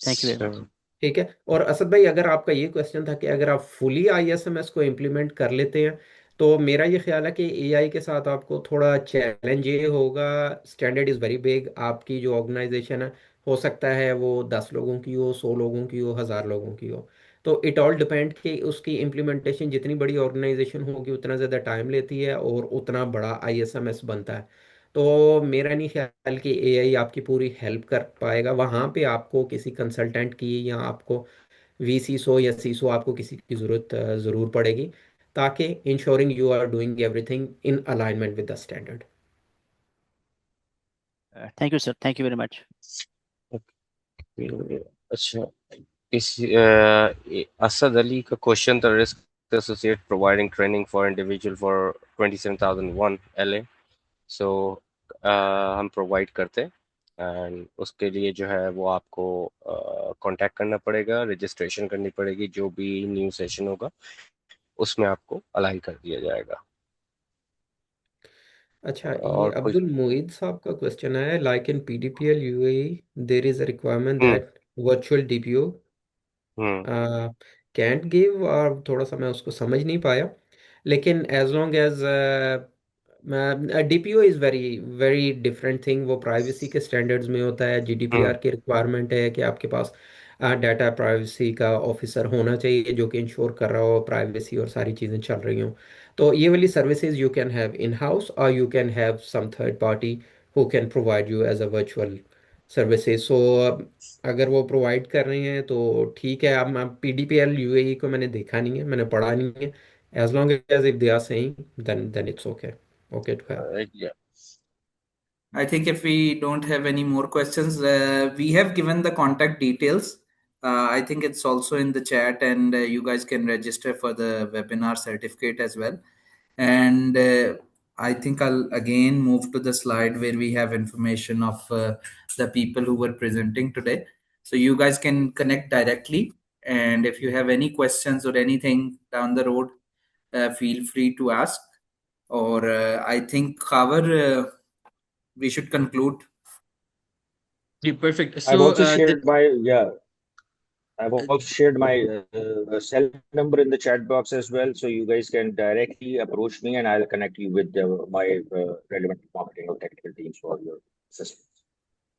Thank you very much.
So,
ठीक है। और असद भाई, अगर आपका ये क्वेश्चन था कि अगर आप फुली आईएसएमएस को इम्प्लीमेंट कर लेते हैं, तो मेरा ये ख्याल है कि एआई के साथ आपको थोड़ा चैलेंज ये होगा। स्टैंडर्ड इज़ वेरी बिग, आपकी जो ऑर्गेनाइजेशन है हो सकता है वो 10 लोगों की हो, 100 लोगों की हो, 1000 लोगों की हो। तो इट ऑल डिपेंड कि उसकी इम्प्लीमेंटेशन, जितनी बड़ी ऑर्गेनाइजेशन होगी उतना ज़्यादा टाइम लेती है और उतना बड़ा आईएसएमएस बनता है। तो मेरा नहीं ख्याल कि एआई आपकी पूरी हेल्प कर पाएगा। वहाँ पे आपको किसी कंसल्टेंट की या आपको वीसीसो या सीसो, आपको किसी की ज़रूरत ज़रूर पड़ेगी, ताकि ensuring you are doing everything in alignment with the standard.
Thank you sir, thank you very much.
अच्छा, असद अली का क्वेश्चन था, risk associate providing training for individual for 27001 LA। So हम प्रोवाइड करते हैं, एंड उसके लिए जो है वो आपको कांटेक्ट करना पड़ेगा, रजिस्ट्रेशन करनी पड़ेगी, जो भी न्यू सेशन होगा उसमें आपको अलाइन कर दिया जाएगा।
अच्छा, ये
और कोई?
अब्दुल मुईद साहब का क्वेश्चन है, like in PDPL UAE there is a requirement
hmm.
That virtual DPO
hmm.
Can't give, और थोड़ा सा मैं उसको समझ नहीं पाया, लेकिन as long as DPO is very very different thing, वो प्राइवेसी के स्टैंडर्ड्स में होता है।
हम्म।
जीडीपीआर की रिक्वायरमेंट है कि आपके पास डाटा प्राइवेसी का ऑफिसर होना चाहिए जो कि इंश्योर कर रहा हो प्राइवेसी और सारी चीज़ें चल रही हों। तो ये वाली services you can have in house और you can have some third party who can provide you as a virtual services. So अगर वो प्रोवाइड कर रहे हैं तो ठीक है। अब पीडीपीएल यूएई को मैंने देखा नहीं है, मैंने पढ़ा नहीं है। As long as if they are saying, then it's okay, okay to have.
Yeah.
I think if we don't have any more questions, we have given the contact details. I think it's also in the chat, and you guys can register for the webinar certificate as well. And I think I'll again move to the slide where we have information of the people who were presenting today. So you guys can connect directly. And if you have any questions or anything down the road, feel free to ask. Or I think our we should conclude.
Yeah, perfect.
I've
So,
also shared my yeah. I've also shared my cell number in the chat box as well, so you guys can directly approach me, and I'll connect you with my relevant marketing or technical teams for your assistance.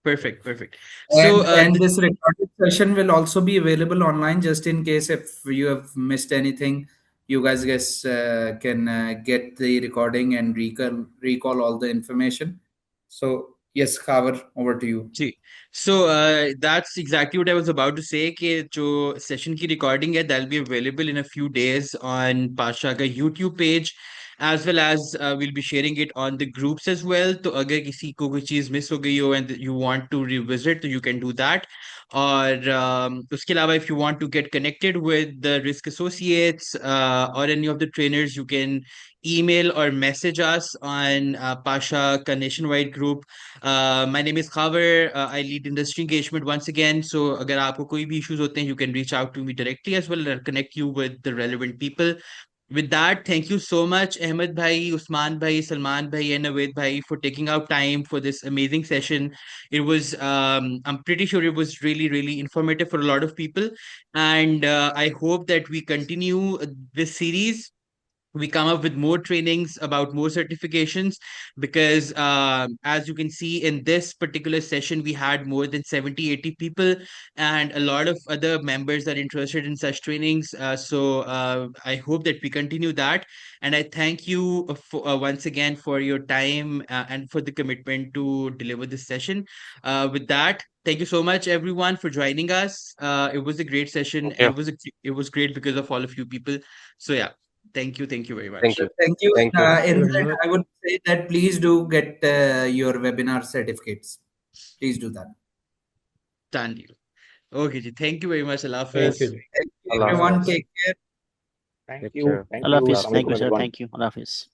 perfect, perfect.
And
So,
and this recorded session will also be available online, just in case if you have missed anything. You guys can get the recording and recall all the information. So yes, Khavar, over to you.
जी, so that's exactly what I was about to say कि जो session की recording है that'll be available in a few days on Pasha का YouTube page, as well as we'll be sharing it on the groups as well. तो अगर किसी को कोई चीज़ मिस हो गई हो and you want to revisit, तो you can do that. और उसके अलावा if you want to get connected with the risk associates or any of the trainers, you can email or message us on Pasha ka nationwide group. My name is Khavar. I lead industry engagement once again. So अगर आपको कोई भी issues होते हैं, you can reach out to me directly as well and connect you with the relevant people. With that, thank you so much, Ahmed Bhai, Usman Bhai, Salman Bhai, and Naveed Bhai for taking out time for this amazing session. It was, I'm pretty sure it was really, really informative for a lot of people. And I hope that we continue this series we come up with more trainings about more certifications, because as you can see in this particular session we had more than 70-80 people, and a lot of other members are interested in such trainings. So I hope that we continue that, and I thank you once again for your time and for the commitment to deliver this session. With that, thank you so much everyone for joining us. It was a great session,
Thank
and
you.
it was great because of all of you people. So yeah, thank you. Thank you very
Thank
much.
you.
Thank you.
Thank you.
Thank you
In
very
that,
much.
I would say that please do get your webinar certificates. Please do that.
Done deal. Okay, ji. Thank you very much. Allah
Thank you,
Hafiz.
ji.
Thank you,
Allah
everyone.
Hafiz.
Allah
Take care.
Thank
Take
you.
care.
Thank
Allah
you.
Hafiz.
Assalamu
Thank you,
alaikum,
sir.
everyone.
Thank you. Allah Hafiz.